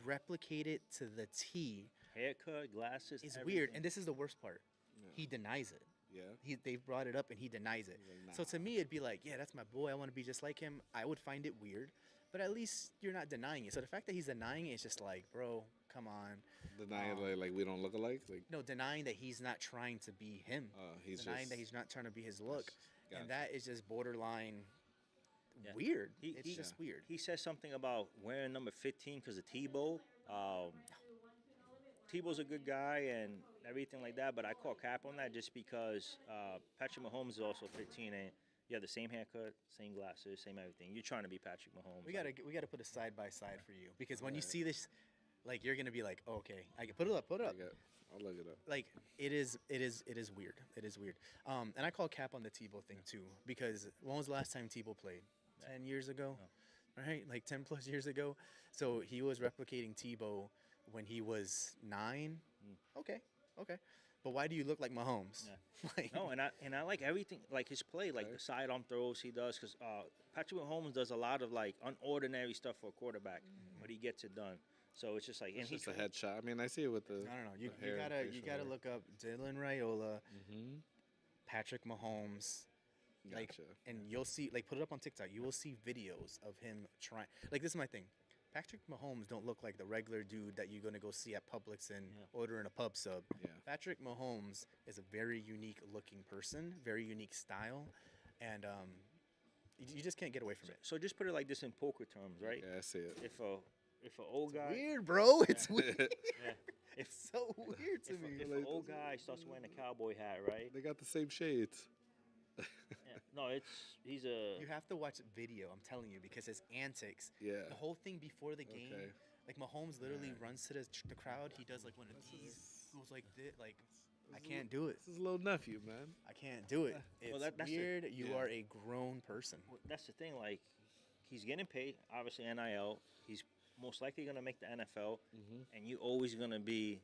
replicate it to the T Haircut, glasses. is everything. weird. And this is the worst part. Yeah. He denies it. Yeah. They brought it up and he denies it. He's like, So "Nah." to me, it'd be like, yeah, that's my boy. I want to be just like him. I would find it weird, but at least you're not denying it. So the fact that he's denying it is just like, bro, come on. Denying like we don't look alike. Like No, denying that he's not trying to be him. he's Denying just that he's not trying to be his look. Gotcha. And that is just borderline Yeah. weird. He- It's he- just weird. He says something about wearing number 15 because of Tebow. Tebow's a good guy and everything like that, but I call cap on that just because Patrick Mahomes is also 15 and you have the same haircut, same glasses, same everything. You're trying to be Patrick Mahomes. We gotta put a side by side for you because when you see this, like you're gonna be like, oh, okay, I can put it up. I'll look it up. Like it is weird. It is weird. And I call cap on the Tebow thing too because when was the last time Tebow played? 10 years ago, right? Like 10 plus years ago. So he was replicating Tebow when he was 9. Okay. but why do you look like Mahomes? Yeah. Like, No, and I like everything, like his play, like the sidearm throws he does, because Patrick Mahomes does a lot of like unordinary stuff for a quarterback, but he gets it done. So it's just like, and It's he just a headshot. I mean, I see it with the. no. You hair and gotta facial gotta hair. look up Dylan Raiola, Mhm. Patrick Mahomes, like, Gotcha. and you'll see, like, put it up on TikTok. You will see videos of him trying. Like, this is my thing. Patrick Mahomes don't look like the regular dude that you're gonna go see at Publix and order in a pub sub. Yeah. Patrick Mahomes is a very unique looking person, very unique style, and you just can't get away from it. So just put it like this in poker terms, right? Yeah, I see it. If a old guy, Weird, bro. It's weird. yeah, if It's so weird to me. if an old guy starts wearing a cowboy hat, right? They got the same shades. Yeah. No, he's a You have to watch video, I'm telling you, because his antics. Yeah. The whole thing before the game, Okay. like Mahomes literally runs to the crowd. He does like one of these, goes like this. Like, I can't do it. This is little nephew, man. I can't do it. It's that's the- weird. You yeah. are a grown person. Well, that's the thing. Like, he's getting paid, obviously NIL. He's most likely gonna make the NFL, and you always gonna be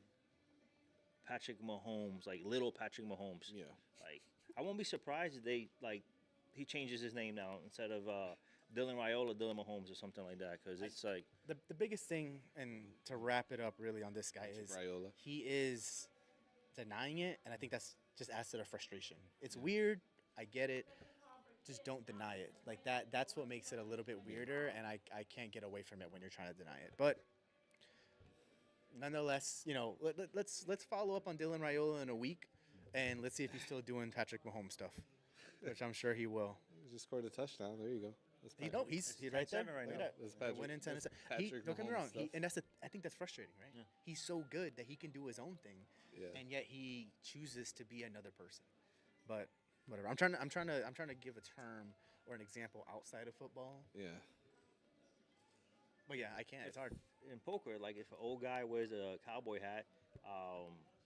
Patrick Mahomes, like little Patrick Mahomes. Yeah. Like, I won't be surprised if he changes his name now instead of Dylan Raiola, Dylan Mahomes, or something like that. Because it's like, The biggest thing, and to wrap it up really on this guy, is Raiola. he is denying it, and I think that's just adds to the frustration. It's weird. I get it. Just don't deny it. Like that. That's what makes it a little bit weirder, and I can't get away from it when you're trying to deny it. But nonetheless, let's follow up on Dylan Raiola in a week, and let's see if he's still doing Patrick Mahomes stuff, which I'm sure he will. He just scored a touchdown. There you go. That's He's It's right there. 10-7 right Look at now. that. That's They're Patrick- winning 10 that's and 7. Patrick Don't get me wrong. Mahomes stuff. And I think that's frustrating, right? Yeah. He's so good that he can do his own thing, Yeah. and yet he chooses to be another person. But whatever. I'm trying to give a term or an example outside of football. Yeah. But yeah, I can't. It's hard. in poker, like if an old guy wears a cowboy hat,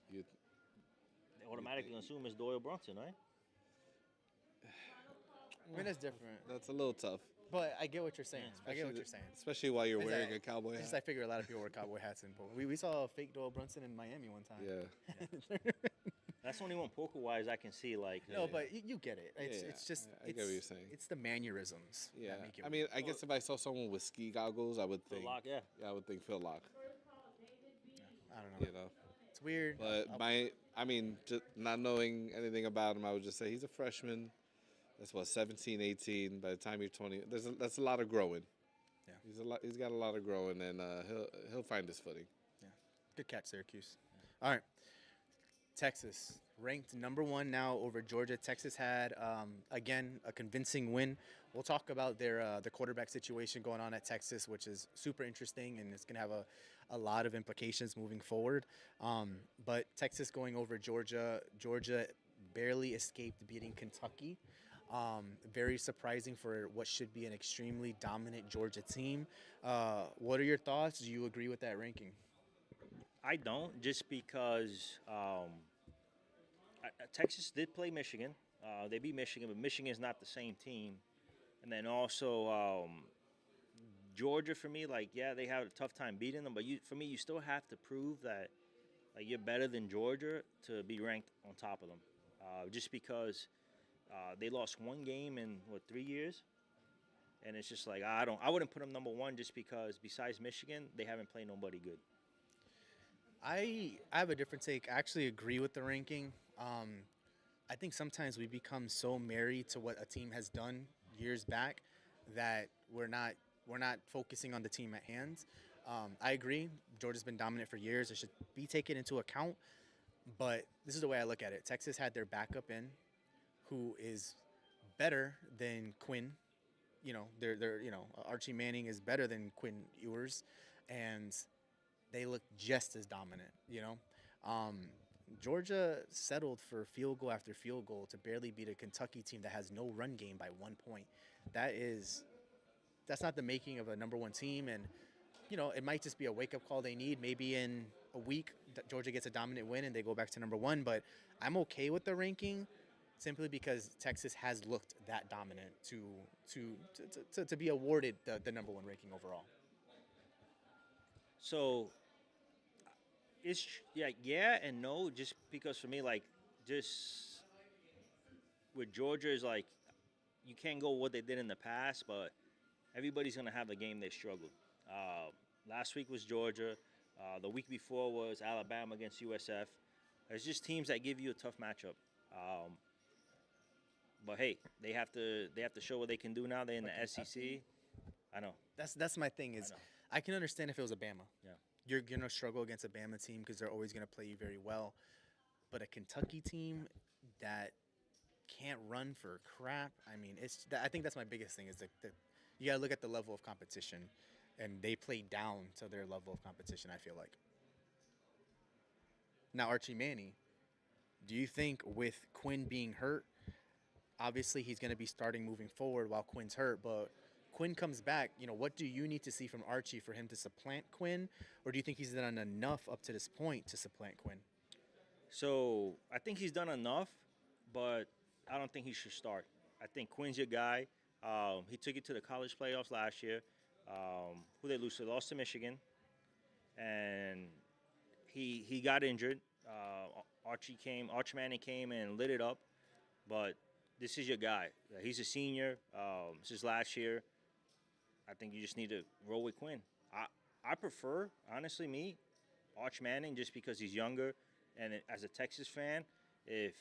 You. they automatically assume it's Doyle Brunson, right? I mean, that's different. That's a little tough. But I get what you're saying. I get what you're saying. Especially while you're It's wearing like- a cowboy It's hat. just I figure a lot of people wear cowboy hats in poker. We saw a fake Doyle Brunson in Miami one time. Yeah. That's the only one poker-wise I can see. Like, No, but you get it. It's Yeah, it's just I get what you're saying. It's the mannerisms. Yeah. That make it I mean, weird. I guess if I saw someone with ski goggles, I would Phil think. Lock, yeah. Yeah, I would think Phil Lock. I don't know. You know. It's weird. But just not knowing anything about him, I would just say he's a freshman. That's what 17, 18. By the time you're 20, that's a lot of growing. Yeah. He's got a lot of growing, and he'll find his footing. Yeah. Good catch, Syracuse. All right. Texas ranked number 1 now over Georgia. Texas had again a convincing win. We'll talk about their the quarterback situation going on at Texas, which is super interesting, and it's going to have a lot of implications moving forward. But Texas going over Georgia. Georgia barely escaped beating Kentucky. Very surprising for what should be an extremely dominant Georgia team. What are your thoughts? Do you agree with that ranking? I don't, just because Texas did play Michigan. They beat Michigan, but Michigan is not the same team. And then also Georgia, for me, like, yeah, they had a tough time beating them, but for me, you still have to prove that like you're better than Georgia to be ranked on top of them. Just because they lost one game in 3 years, and it's just like I wouldn't put them number 1 just because besides Michigan, they haven't played nobody good. I have a different take. I actually agree with the ranking. I think sometimes we become so married to what a team has done years back that we're not focusing on the team at hand. I agree. Georgia's been dominant for years. It should be taken into account. But this is the way I look at it. Texas had their backup in, who is better than Quinn. Archie Manning is better than Quinn Ewers, and they look just as dominant. Georgia settled for field goal after field goal to barely beat a Kentucky team that has no run game by 1 point. That's not the making of a number 1 team, and it might just be a wake-up call they need. Maybe in a week, Georgia gets a dominant win and they go back to number 1. But I'm okay with the ranking simply because Texas has looked that dominant to be awarded the number 1 ranking overall. So yeah and no. Just because for me, like, just with Georgia is like you can't go what they did in the past, but everybody's gonna have a game they struggled. Last week was Georgia. The week before was Alabama against USF. It's just teams that give you a tough matchup. Um, but hey, they have to show what they can do now. They're in the SEC. I know. That's my thing is know. I can understand if it was a Bama. Yeah. You're gonna struggle against a Bama team because they're always gonna play you very well. But a Kentucky team that can't run for crap. I mean, I think that's my biggest thing is that you gotta look at the level of competition, and they play down to their level of competition. I feel like. Now Archie Manning, do you think with Quinn being hurt, obviously he's gonna be starting moving forward while Quinn's hurt, but Quinn comes back, what do you need to see from Archie for him to supplant Quinn? Or do you think he's done enough up to this point to supplant Quinn? So I think he's done enough, but I don't think he should start. I think Quinn's your guy. He took it to the college playoffs last year. Who they lose? They lost to Michigan, and he got injured. Archie Manning came and lit it up, but this is your guy. He's a senior. This is last year. I think you just need to roll with Quinn. I prefer, honestly, Arch Manning, just because he's younger, and as a Texas fan, if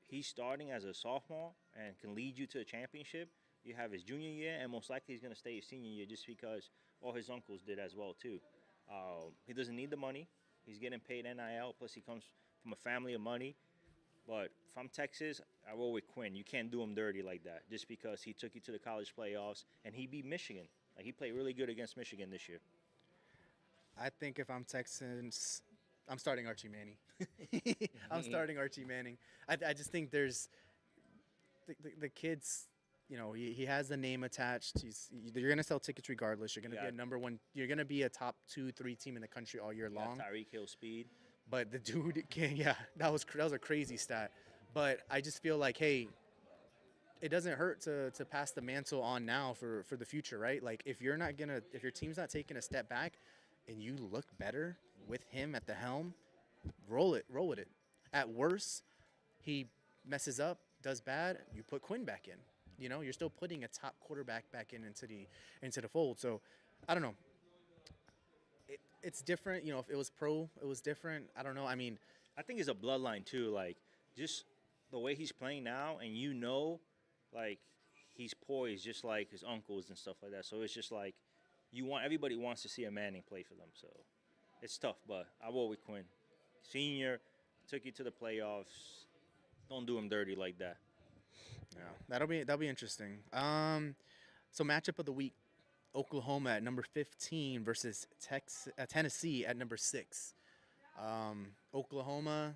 he's starting as a sophomore and can lead you to a championship, you have his junior year, and most likely he's going to stay his senior year just because all his uncles did as well too. He doesn't need the money. He's getting paid NIL, plus he comes from a family of money. But if I'm Texas, I roll with Quinn. You can't do him dirty like that just because he took you to the college playoffs and he beat Michigan. Like, he played really good against Michigan this year. I think if I'm Texans, I'm starting Archie Manning. I'm starting Archie Manning. I just think there's the kids. He has the name attached. You're gonna sell tickets regardless. You're gonna be a number one. You're gonna be a top 2-3 team in the country all year long. Tyreek Hill speed. But the dude can, that was a crazy stat. But I just feel like, hey, it doesn't hurt to pass the mantle on now for the future, right? Like, if your team's not taking a step back, and you look better with him at the helm, roll with it. At worst, he messes up, does bad, you put Quinn back in. You're still putting a top quarterback back into the fold. So, I don't know. It's different. If it was pro, it was different. I don't know. I mean, I think it's a bloodline too. Like, just the way he's playing now, and like, he's poised just like his uncles and stuff like that. So it's just like everybody wants to see a Manning play for them. So it's tough, but I roll with Quinn. Senior, took you to the playoffs. Don't do him dirty like that. Yeah, that'll be interesting. So matchup of the week: Oklahoma at number 15 versus Tennessee at number 6. Oklahoma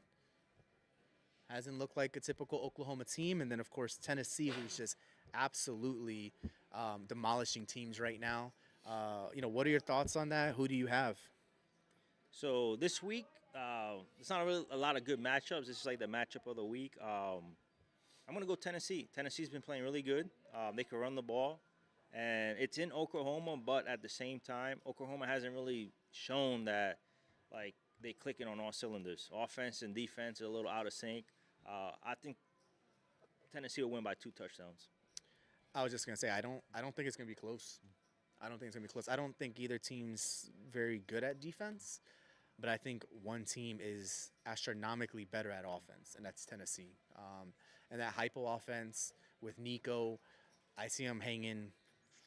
hasn't looked like a typical Oklahoma team, and then of course Tennessee, who's just absolutely demolishing teams right now. What are your thoughts on that? Who do you have? So this week, it's not really a lot of good matchups. This is like the matchup of the week. I'm going to go Tennessee. Tennessee's been playing really good. They can run the ball, and it's in Oklahoma, but at the same time, Oklahoma hasn't really shown that, like, they clicking on all cylinders. Offense and defense are a little out of sync. I think Tennessee will win by 2 touchdowns. I was just going to say, I don't think it's going to be close. I don't think either team's very good at defense, but I think one team is astronomically better at offense, and that's Tennessee. And that hypo offense with Nico, I see him hanging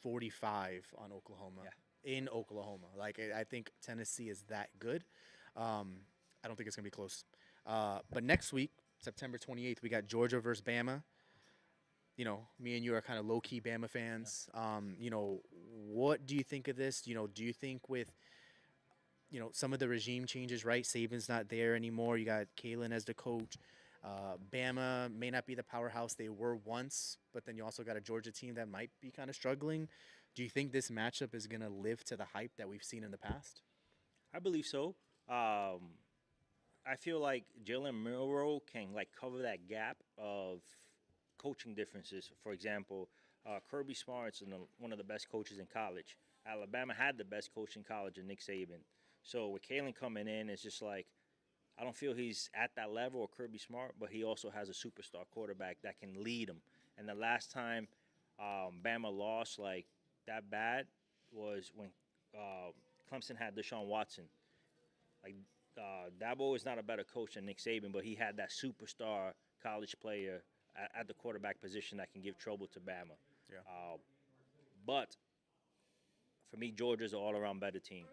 45 on Oklahoma, in Oklahoma. Like, I think Tennessee is that good. I don't think it's going to be close. But next week, September 28th, we got Georgia versus Bama. Me and you are kind of low-key Bama fans. What do you think of this? Do you think with, some of the regime changes, right? Saban's not there anymore. You got Kalen as the coach. Bama may not be the powerhouse they were once, but then you also got a Georgia team that might be kind of struggling. Do you think this matchup is going to live to the hype that we've seen in the past? I believe so. I feel like Jalen Milroe can, like, cover that gap of coaching differences. For example, Kirby Smart's one of the best coaches in college. Alabama had the best coach in college in Nick Saban. So with Kalen coming in, it's just like I don't feel he's at that level or Kirby Smart, but he also has a superstar quarterback that can lead him. And the last time Bama lost like that bad was when Clemson had Deshaun Watson. Like Dabo is not a better coach than Nick Saban, but he had that superstar college player at the quarterback position that can give trouble to Bama. Yeah. But for me, Georgia's an all-around better team.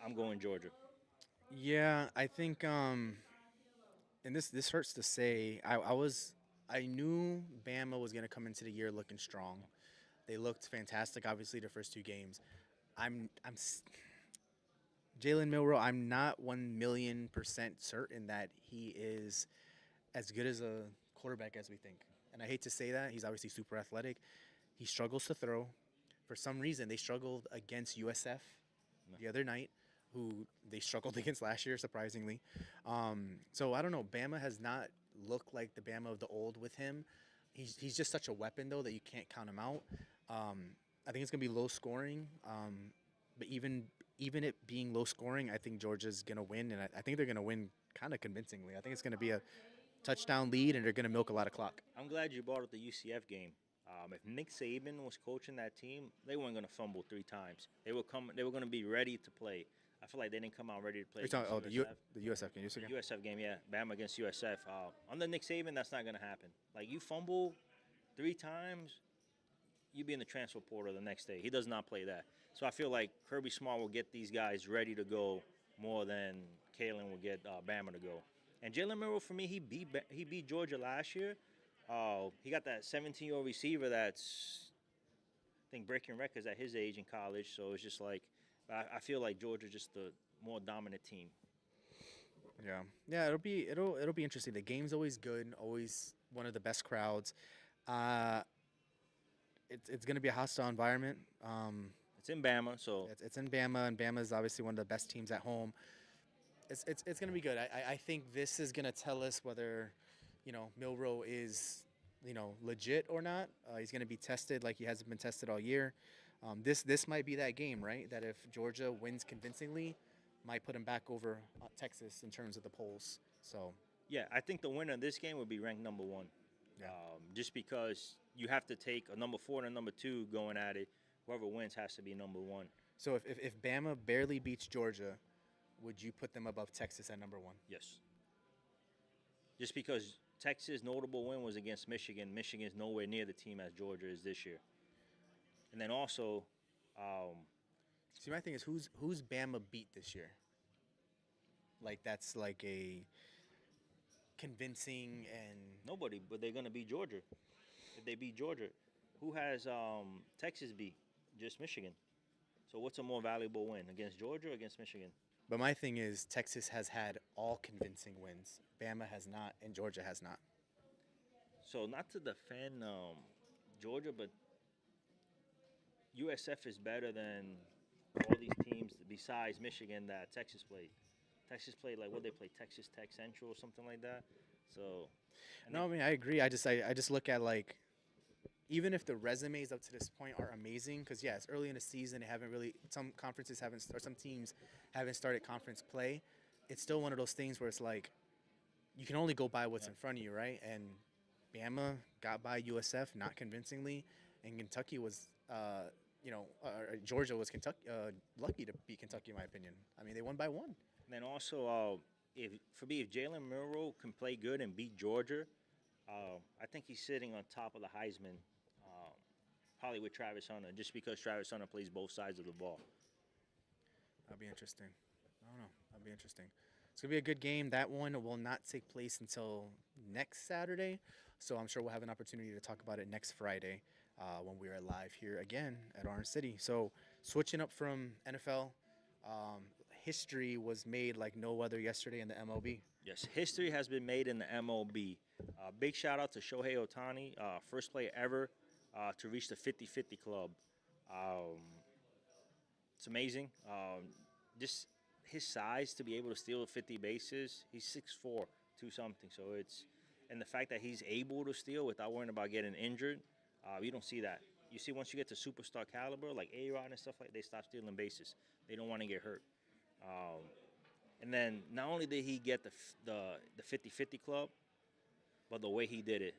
I'm going Georgia. Yeah, I think and this hurts to say. I knew Bama was gonna come into the year looking strong. They looked fantastic, obviously, the first two games. Jalen Milroe, I'm not 1,000,000% certain that he is as good as a quarterback as we think. And I hate to say that. He's obviously super athletic. He struggles to throw. For some reason, they struggled against USF the other night, who they struggled against last year, surprisingly. So I don't know. Bama has not looked like the Bama of the old with him. He's just such a weapon, though, that you can't count him out. I think it's going to be low scoring. But even it being low scoring, I think Georgia's going to win. And I think they're going to win kind of convincingly. I think it's going to be a touchdown lead, and they're going to milk a lot of clock. I'm glad you brought up the UCF game. If Nick Saban was coaching that team, they weren't going to fumble 3 times. They were going to be ready to play. I feel like they didn't come out ready to play. You're talking, the USF game. USF game, yeah. Bama against USF. Under Nick Saban, that's not going to happen. Like, you fumble 3 times, you be in the transfer portal the next day. He does not play that. So I feel like Kirby Smart will get these guys ready to go more than Kalen will get Bama to go. And Jalen Milroe, for me, he beat Georgia last year. He got that 17-year-old receiver that's, I think, breaking records at his age in college. So it's just like, I feel like Georgia's just the more dominant team. Yeah. It'll be interesting. The game's always good, always one of the best crowds. It's going to be a hostile environment. It's in Bama, so It's in Bama, and Bama is obviously one of the best teams at home. It's going to be good. I think this is going to tell us whether, Milroe is, legit or not. He's going to be tested like he hasn't been tested all year. This might be that game, right? That if Georgia wins convincingly, might put him back over Texas in terms of the polls. So yeah, I think the winner of this game would be ranked number 1. Yeah. Just because you have to take a number 4 and a number 2 going at it. Whoever wins has to be number 1. So if Bama barely beats Georgia, would you put them above Texas at number 1? Yes. Just because Texas' notable win was against Michigan. Michigan's nowhere near the team as Georgia is this year. And then also, see, my thing is who's Bama beat this year? Like that's like a convincing and nobody, but they're gonna beat Georgia. If they beat Georgia, who has Texas beat? Just Michigan. So what's a more valuable win, against Georgia or against Michigan? But my thing is Texas has had all convincing wins. Bama has not, and Georgia has not. So not to defend Georgia, but USF is better than all these teams besides Michigan that Texas played. Texas played like what they played, Texas Tech Central or something like that. So no, I mean I agree. I just look at like even if the resumes up to this point are amazing, because yeah, it's early in the season. They haven't really some conferences haven't or some teams haven't started conference play. It's still one of those things where it's like you can only go by what's in front of you, right? And Bama got by USF not convincingly, and Kentucky was. Georgia was lucky to beat Kentucky, in my opinion. I mean, they won by 1. And then also, if Jalen Milroe can play good and beat Georgia, I think he's sitting on top of the Heisman, probably with Travis Hunter, just because Travis Hunter plays both sides of the ball. That'll be interesting. I don't know. That'll be interesting. It's going to be a good game. That one will not take place until next Saturday, so I'm sure we'll have an opportunity to talk about it next Friday. When we are live here again at Orange City. So switching up from NFL, history was made like no other yesterday in the MLB. Yes, history has been made in the MLB. Big shout out to Shohei Ohtani, first player ever to reach the 50-50 club. It's amazing. Just his size to be able to steal 50 bases. He's 6'4", 2-something. So and the fact that he's able to steal without worrying about getting injured. You don't see that. You see once you get to superstar caliber, like A-Rod and stuff like that, they stop stealing bases. They don't want to get hurt. And then not only did he get the 50-50 club, but the way he did it,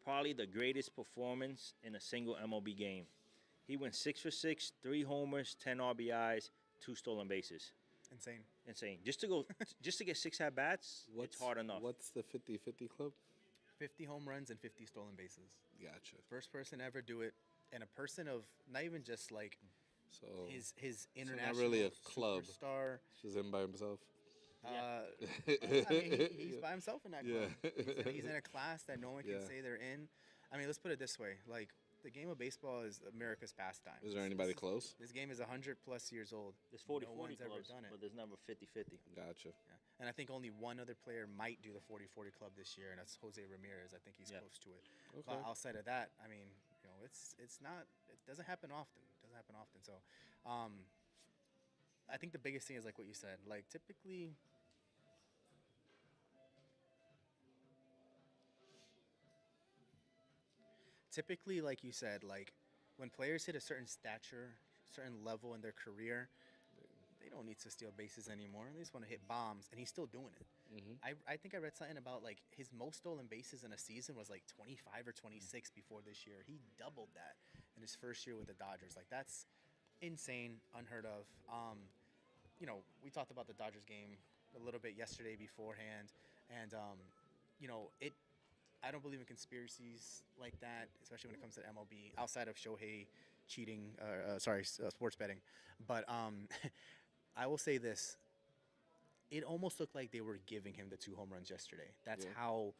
probably the greatest performance in a single MLB game. He went 6 for 6, 3 homers, 10 RBIs, 2 stolen bases. Insane. Just to get 6 at bats, it's hard enough. What's the 50-50 club? 50 home runs and 50 stolen bases. Gotcha. First person to ever do it, and a person of not even just like So his so international not really a club. superstar. Just him by himself. I mean, he's by himself in that club. Yeah. He's in a class that no one can Yeah. say they're in. I mean, let's put it this way: like the game of baseball is America's pastime. Is there anybody close? This game is 100+ years old. There's 40-40 No one's ever clubs, done it. but there's never 50-50. Gotcha. Yeah. And I think only one other player might do the 40-40 club this year, and that's Jose Ramirez. I think he's Yeah. close to it. Okay. But outside of that, I mean, it's not. It doesn't happen often. So, I think the biggest thing is like what you said. Like typically, like you said, like when players hit a certain stature, certain level in their career, they don't need to steal bases anymore. They just want to hit bombs, and he's still doing it. I think I read something about like his most stolen bases in a season was like 25 or 26 before this year. He doubled that in his first year with the Dodgers. Like that's insane, unheard of. We talked about the Dodgers game a little bit yesterday beforehand, and I don't believe in conspiracies like that, especially when it comes to MLB, outside of Shohei cheating, sports betting. But I will say this. It almost looked like they were giving him the 2 home runs yesterday. That's how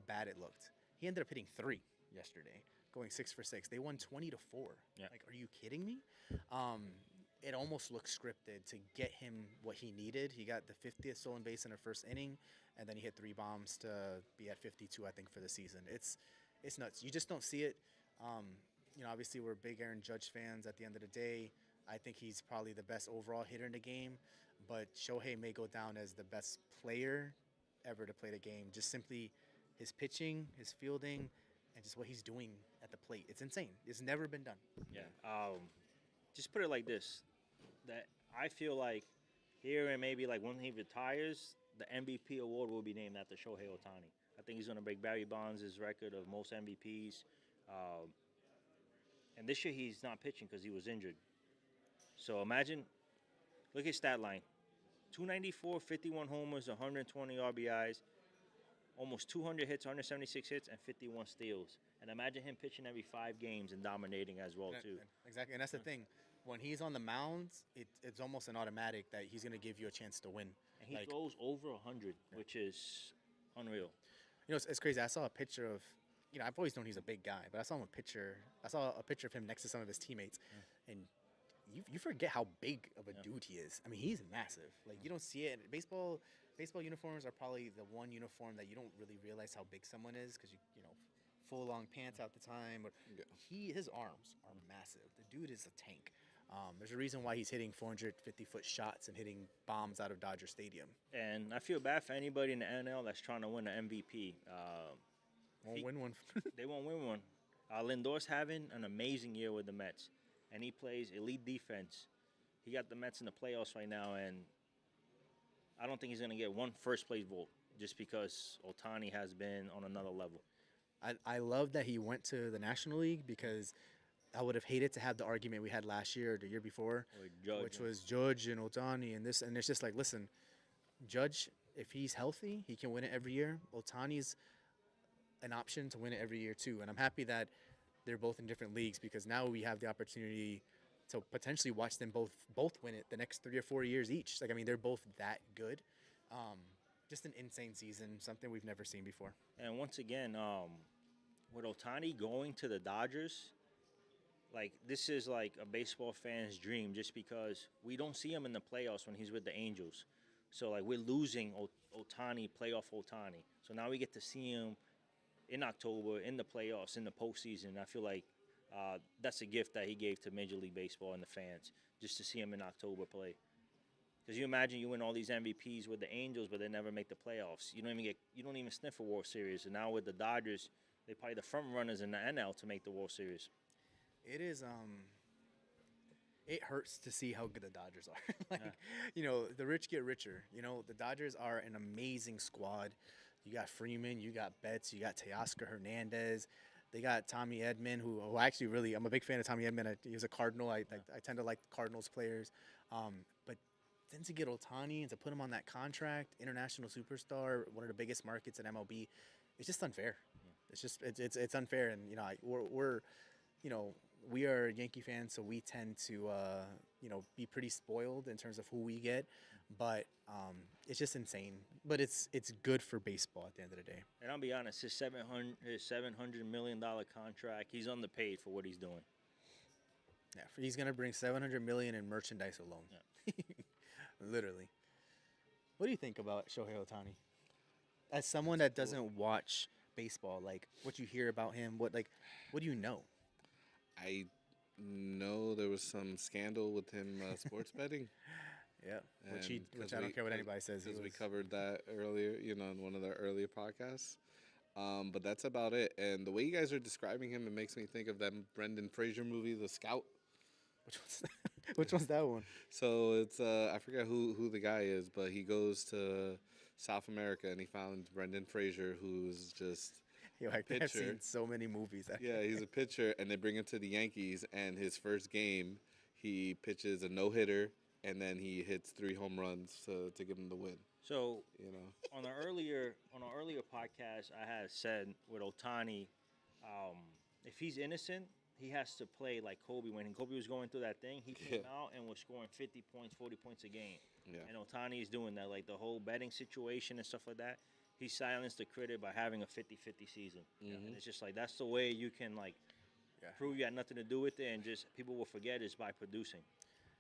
bad it looked. He ended up hitting 3 yesterday, going 6 for 6. They won 20-4. Yeah. Like, are you kidding me? It almost looked scripted to get him what he needed. He got the 50th stolen base in the first inning, and then he hit 3 bombs to be at 52, I think, for the season. It's nuts. You just don't see it. Obviously we're big Aaron Judge fans at the end of the day. I think he's probably the best overall hitter in the game, but Shohei may go down as the best player ever to play the game. Just simply his pitching, his fielding, and just what he's doing at the plate. It's insane. It's never been done. Yeah. Just put it like this: that I feel like here and maybe like when he retires, the MVP award will be named after Shohei Ohtani. I think he's going to break Barry Bonds' record of most MVPs. And this year he's not pitching because he was injured. So imagine, look at his stat line: 294, 51 homers, 120 RBIs, almost 200 hits, 176 hits, and 51 steals. And imagine him pitching every 5 games and dominating as well too. Exactly, and that's the thing. When he's on the mound, it's almost an automatic that he's going to give you a chance to win. And he throws over 100, which is unreal. It's crazy. I saw a picture of, I've always known he's a big guy, but I saw a picture of him next to some of his teammates, and you forget how big of a dude he is. I mean, he's massive. Like you don't see it. Baseball uniforms are probably the one uniform that you don't really realize how big someone is because full long pants out the time. But his arms are massive. The dude is a tank. There's a reason why he's hitting 450-foot shots and hitting bombs out of Dodger Stadium. And I feel bad for anybody in the NL that's trying to win an MVP. Won't win one. They won't win one. Lindor's having an amazing year with the Mets, and he plays elite defense. He got the Mets in the playoffs right now, and I don't think he's going to get one first-place vote just because Ohtani has been on another level. I love that he went to the National League because I would have hated to have the argument we had last year or the year before, which was Judge and Ohtani and this. And it's just like, listen, Judge, if he's healthy, he can win it every year. Ohtani's an option to win it every year too. And I'm happy that they're both in different leagues because now we have the opportunity to potentially watch them both win it the next 3 or 4 years each. Like, I mean, they're both that good. Just an insane season, something we've never seen before. And once again, with Ohtani going to the Dodgers, like this is like a baseball fan's dream just because we don't see him in the playoffs when he's with the Angels. So like we're losing Ohtani, playoff Ohtani. So now we get to see him in October, in the playoffs, in the postseason. I feel like that's a gift that he gave to Major League Baseball and the fans, just to see him in October play. Because you imagine you win all these MVPs with the Angels, but they never make the playoffs. You don't even sniff a World Series. And now with the Dodgers, they're probably the front runners in the NL to make the World Series. It is it hurts to see how good the Dodgers are. The rich get richer. The Dodgers are an amazing squad. You got Freeman, you got Betts, you got Teoscar Hernandez. They got Tommy Edman, who actually really, I'm a big fan of Tommy Edman. He was a Cardinal. I tend to like Cardinals players. But then to get Ohtani and to put him on that contract, international superstar, one of the biggest markets in MLB, it's just unfair. It's unfair. And, we are Yankee fans, so we tend to, be pretty spoiled in terms of who we get. But it's just insane. But it's good for baseball at the end of the day. And I'll be honest, his $700 million contract, he's underpaid for what he's doing. Yeah, he's gonna bring $700 million in merchandise alone. Yeah. Literally. What do you think about Shohei Ohtani? As someone that doesn't watch baseball, like what you hear about him, what do you know? I know there was some scandal with him sports betting. Yeah, which I don't care what anybody says. Because we covered that earlier, in one of the earlier podcasts. But that's about it. And the way you guys are describing him, it makes me think of that Brendan Fraser movie, The Scout. Which one's that one? So it's I forget who the guy is, but he goes to South America and he finds Brendan Fraser, who's just I've seen so many movies. Actually. Yeah, he's a pitcher, and they bring him to the Yankees. And his first game, he pitches a no-hitter, and then he hits 3 home runs to give him the win. So on our earlier podcast, I had said with Ohtani, if he's innocent, he has to play like Kobe. When Kobe was going through that thing, he came out and was scoring 50 points, 40 points a game. Yeah. And Ohtani is doing that, like the whole betting situation and stuff like that. He silenced the critic by having a 50-50 season. Mm-hmm. And it's just like that's the way you can prove you had nothing to do with it, and just people will forget is by producing.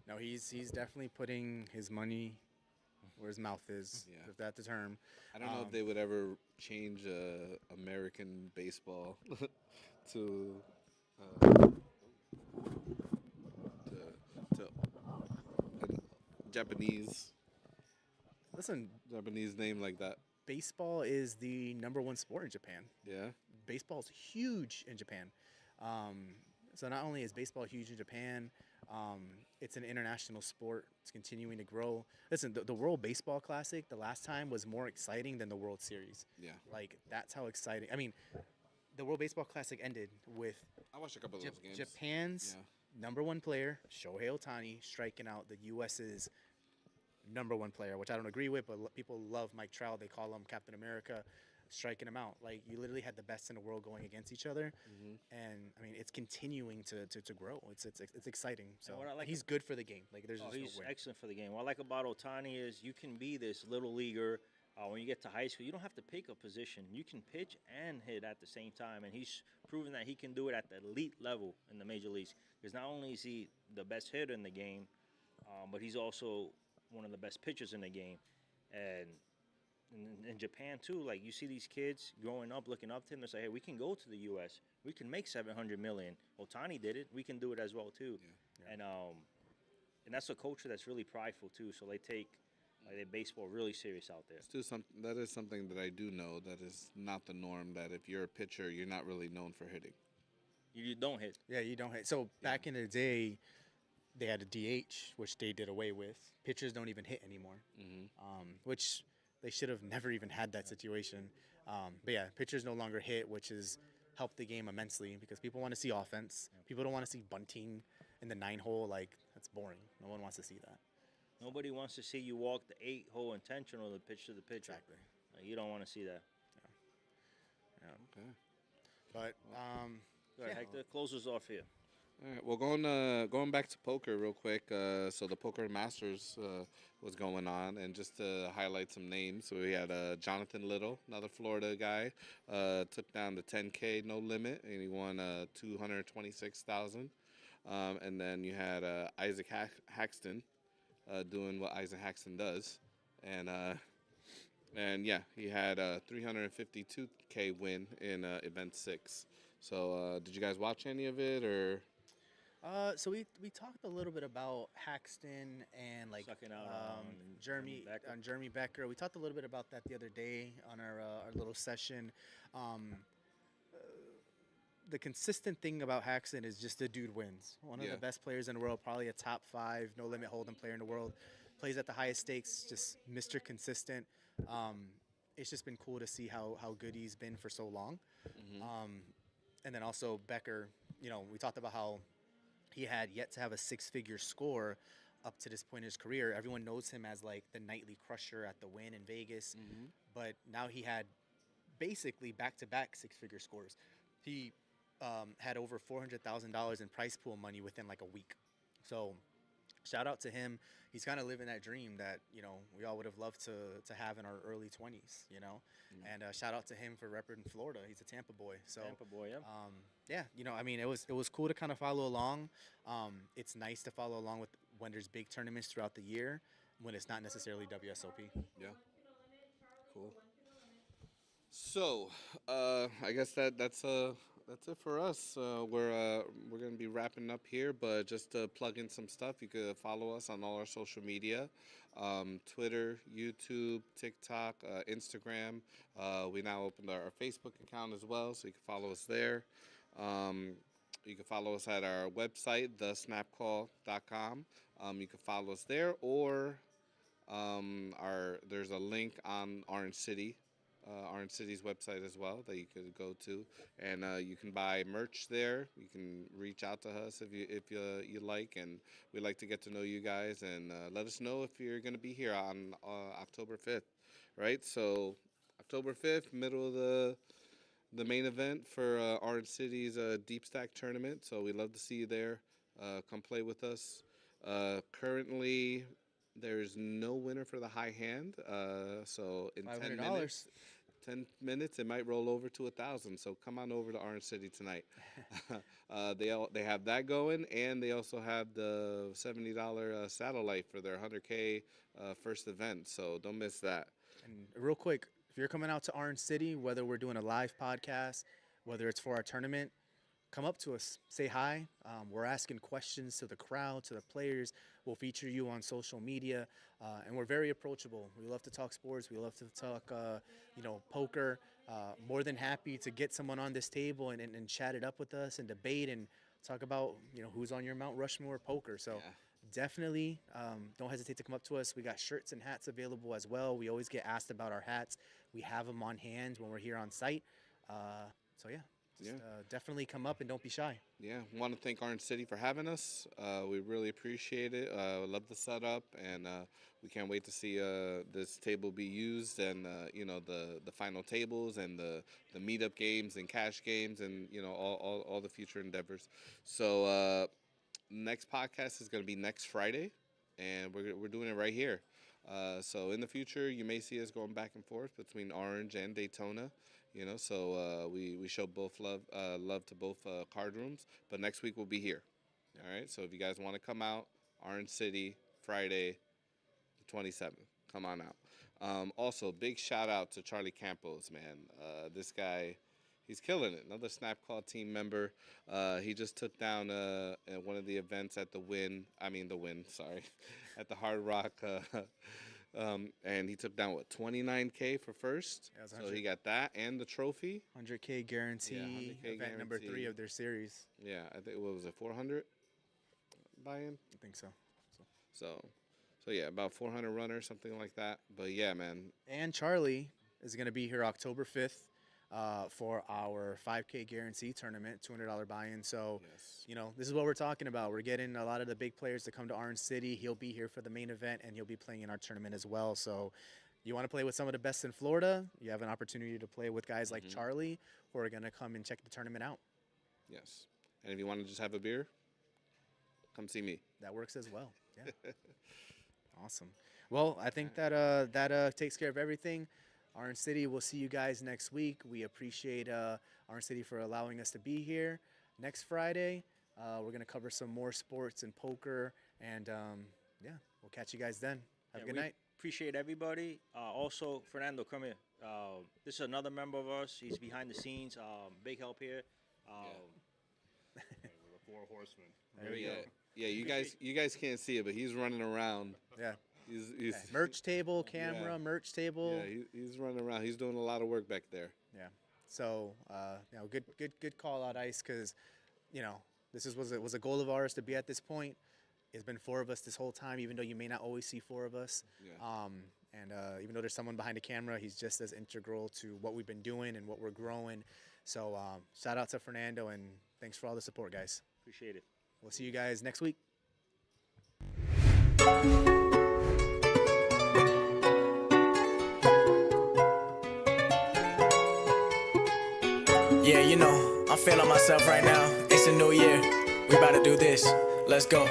No, he's definitely putting his money where his mouth is, if that's the term. I don't know if they would ever change American baseball to Japanese. Listen, Japanese name like that. Baseball is the #1 sport in Japan. Yeah. Baseball's huge in Japan. So not only is baseball huge in Japan, it's an international sport. It's continuing to grow. Listen, the World Baseball Classic, the last time was more exciting than the World Series. Yeah. Like, that's how exciting. I mean, the World Baseball Classic ended with I watched a couple of those games. Japan's #1 player, Shohei Ohtani, striking out the U.S.'s #1 player, which I don't agree with, but people love Mike Trout. They call him Captain America, striking him out. Like, you literally had the best in the world going against each other. Mm-hmm. And, I mean, it's continuing to grow. It's exciting. So he's good for the game. Like, there's just he's no way. excellent for the game. What I like about Ohtani is you can be this little leaguer. When you get to high school, you don't have to pick a position. You can pitch and hit at the same time, and he's proven that he can do it at the elite level in the major leagues. Because not only is he the best hitter in the game, but he's also one of the best pitchers in the game. And in Japan, too, like, you see these kids growing up, looking up to him, and say, hey, we can go to the U.S. We can make $700 million. Ohtani did it. We can do it as well, too. Yeah. And that's a culture that's really prideful, too. So they take their baseball really serious out there. That is something that I do know that is not the norm, that if you're a pitcher, you're not really known for hitting. You don't hit. Yeah, you don't hit. So back in the day, they had a DH, which they did away with. Pitchers don't even hit anymore, which they should have never even had that situation. But yeah, pitchers no longer hit, which has helped the game immensely because people want to see offense. People don't want to see bunting in the 9-hole. Like, that's boring. No one wants to see that. Nobody wants to see you walk the 8-hole intentional to pitch to the pitcher. Exactly. Like, you don't want to see that. Yeah. Okay. But Go ahead, Hector. Close us off here. All right. Well, going back to poker real quick. So the Poker Masters was going on, and just to highlight some names, so we had Jonathan Little, another Florida guy, took down the 10K no limit, and he won $226,000. And then you had Isaac Haxton doing what Isaac Haxton does, and yeah, he had a $352K win in event 6. So did you guys watch any of it, or? So we talked a little bit about Haxton and Jeremy Becker. We talked a little bit about that the other day on our little session. the consistent thing about Haxon is just the dude wins. One of Yeah. the best players in the world, probably a top 5 no limit hold'em player in the world. Plays at the highest stakes, just Mr. Consistent. It's just been cool to see how good he's been for so long. And then also Becker, we talked about how he had yet to have a 6-figure score up to this point in his career. Everyone knows him as like the nightly crusher at the Win in Vegas, but now he had basically back-to-back 6-figure scores. He had over $400,000 in prize pool money within like a week. So shout out to him. He's kind of living that dream that, we all would have loved to have in our early 20s, And shout out to him for repping Florida. He's a Tampa boy. So Tampa boy, yeah, it was cool to kind of follow along. It's nice to follow along with when there's big tournaments throughout the year when it's not necessarily WSOP. Yeah. Cool. So, I guess that's it for us. We're gonna be wrapping up here, but just to plug in some stuff, you could follow us on all our social media, Twitter, YouTube, TikTok, Instagram. We now opened our Facebook account as well, so you can follow us there. You can follow us at our website, thesnapcall.com. You can follow us there, or there's a link on Orange City's website as well that you could go to, and you can buy merch there. You can reach out to us if you like, and we'd like to get to know you guys, and let us know if you're going to be here on October 5th, right? So October 5th, middle of the main event for Orange City's Deepstack tournament. So we'd love to see you there. Come play with us. Currently, there's no winner for the high hand. So in 10 minutes, it might roll over to 1,000. So come on over to Orange City tonight. They have that going, and they also have the $70 satellite for their 100K first event. So don't miss that. And real quick, if you're coming out to Orange City, whether we're doing a live podcast, whether it's for our tournament, come up to us, say hi. We're asking questions to the crowd, to the players. We'll feature you on social media, and we're very approachable. We love to talk sports. We love to talk, poker. More than happy to get someone on this table and chat it up with us and debate and talk about, who's on your Mount Rushmore poker. So definitely don't hesitate to come up to us. We got shirts and hats available as well. We always get asked about our hats. We have them on hand when we're here on site. So yeah. Definitely come up and don't be shy. Yeah, want to thank Orange City for having us. We really appreciate it. Love the setup, and we can't wait to see this table be used, and the final tables and the meetup games and cash games, and all the future endeavors. So next podcast is going to be next Friday, and we're doing it right here. So in the future, you may see us going back and forth between Orange and Daytona. So we show both love to both card rooms. But next week we'll be here. All right. So if you guys want to come out, Orange City, Friday, the 27th, come on out. Also, big shout out to Charlie Campos, man. This guy, he's killing it. Another Snap Call team member. He just took down at one of the events at at the Hard Rock. And he took down 29K for first. Yeah, so he got that and the trophy. 100K guarantee. 100K event number 3 of their series. Yeah, I think what was it, 400 buy-in? I think so. So yeah, about 400 runners, something like that. But yeah, man. And Charlie is going to be here October 5th for our 5K guarantee tournament, $200 buy-in. So, this is what we're talking about. We're getting a lot of the big players to come to Orange City. He'll be here for the main event, and he'll be playing in our tournament as well. So you want to play with some of the best in Florida, you have an opportunity to play with guys like Charlie who are going to come and check the tournament out. Yes. And if you want to just have a beer, come see me. That works as well. Yeah. Awesome. Well, I think that takes care of everything. Orange City, we'll see you guys next week. We appreciate Orange City for allowing us to be here. Next Friday, we're going to cover some more sports and poker. And, we'll catch you guys then. Have a good night. Appreciate everybody. Also, Fernando, come here. This is another member of us. He's behind the scenes. Big help here. The 4 horsemen. There we go. Yeah, you guys can't see it, but he's running around. Yeah. He's merch table, camera, merch table. Yeah, he's running around. He's doing a lot of work back there. Yeah. So good call out, Ice, because this was a goal of ours to be at this point. It's been 4 of us this whole time, even though you may not always see 4 of us. Yeah. Even though there's someone behind the camera, he's just as integral to what we've been doing and what we're growing. So shout out to Fernando, and thanks for all the support, guys. Appreciate it. We'll see you guys next week. Yeah, I'm feeling myself right now. It's a new year. We about to do this. Let's go.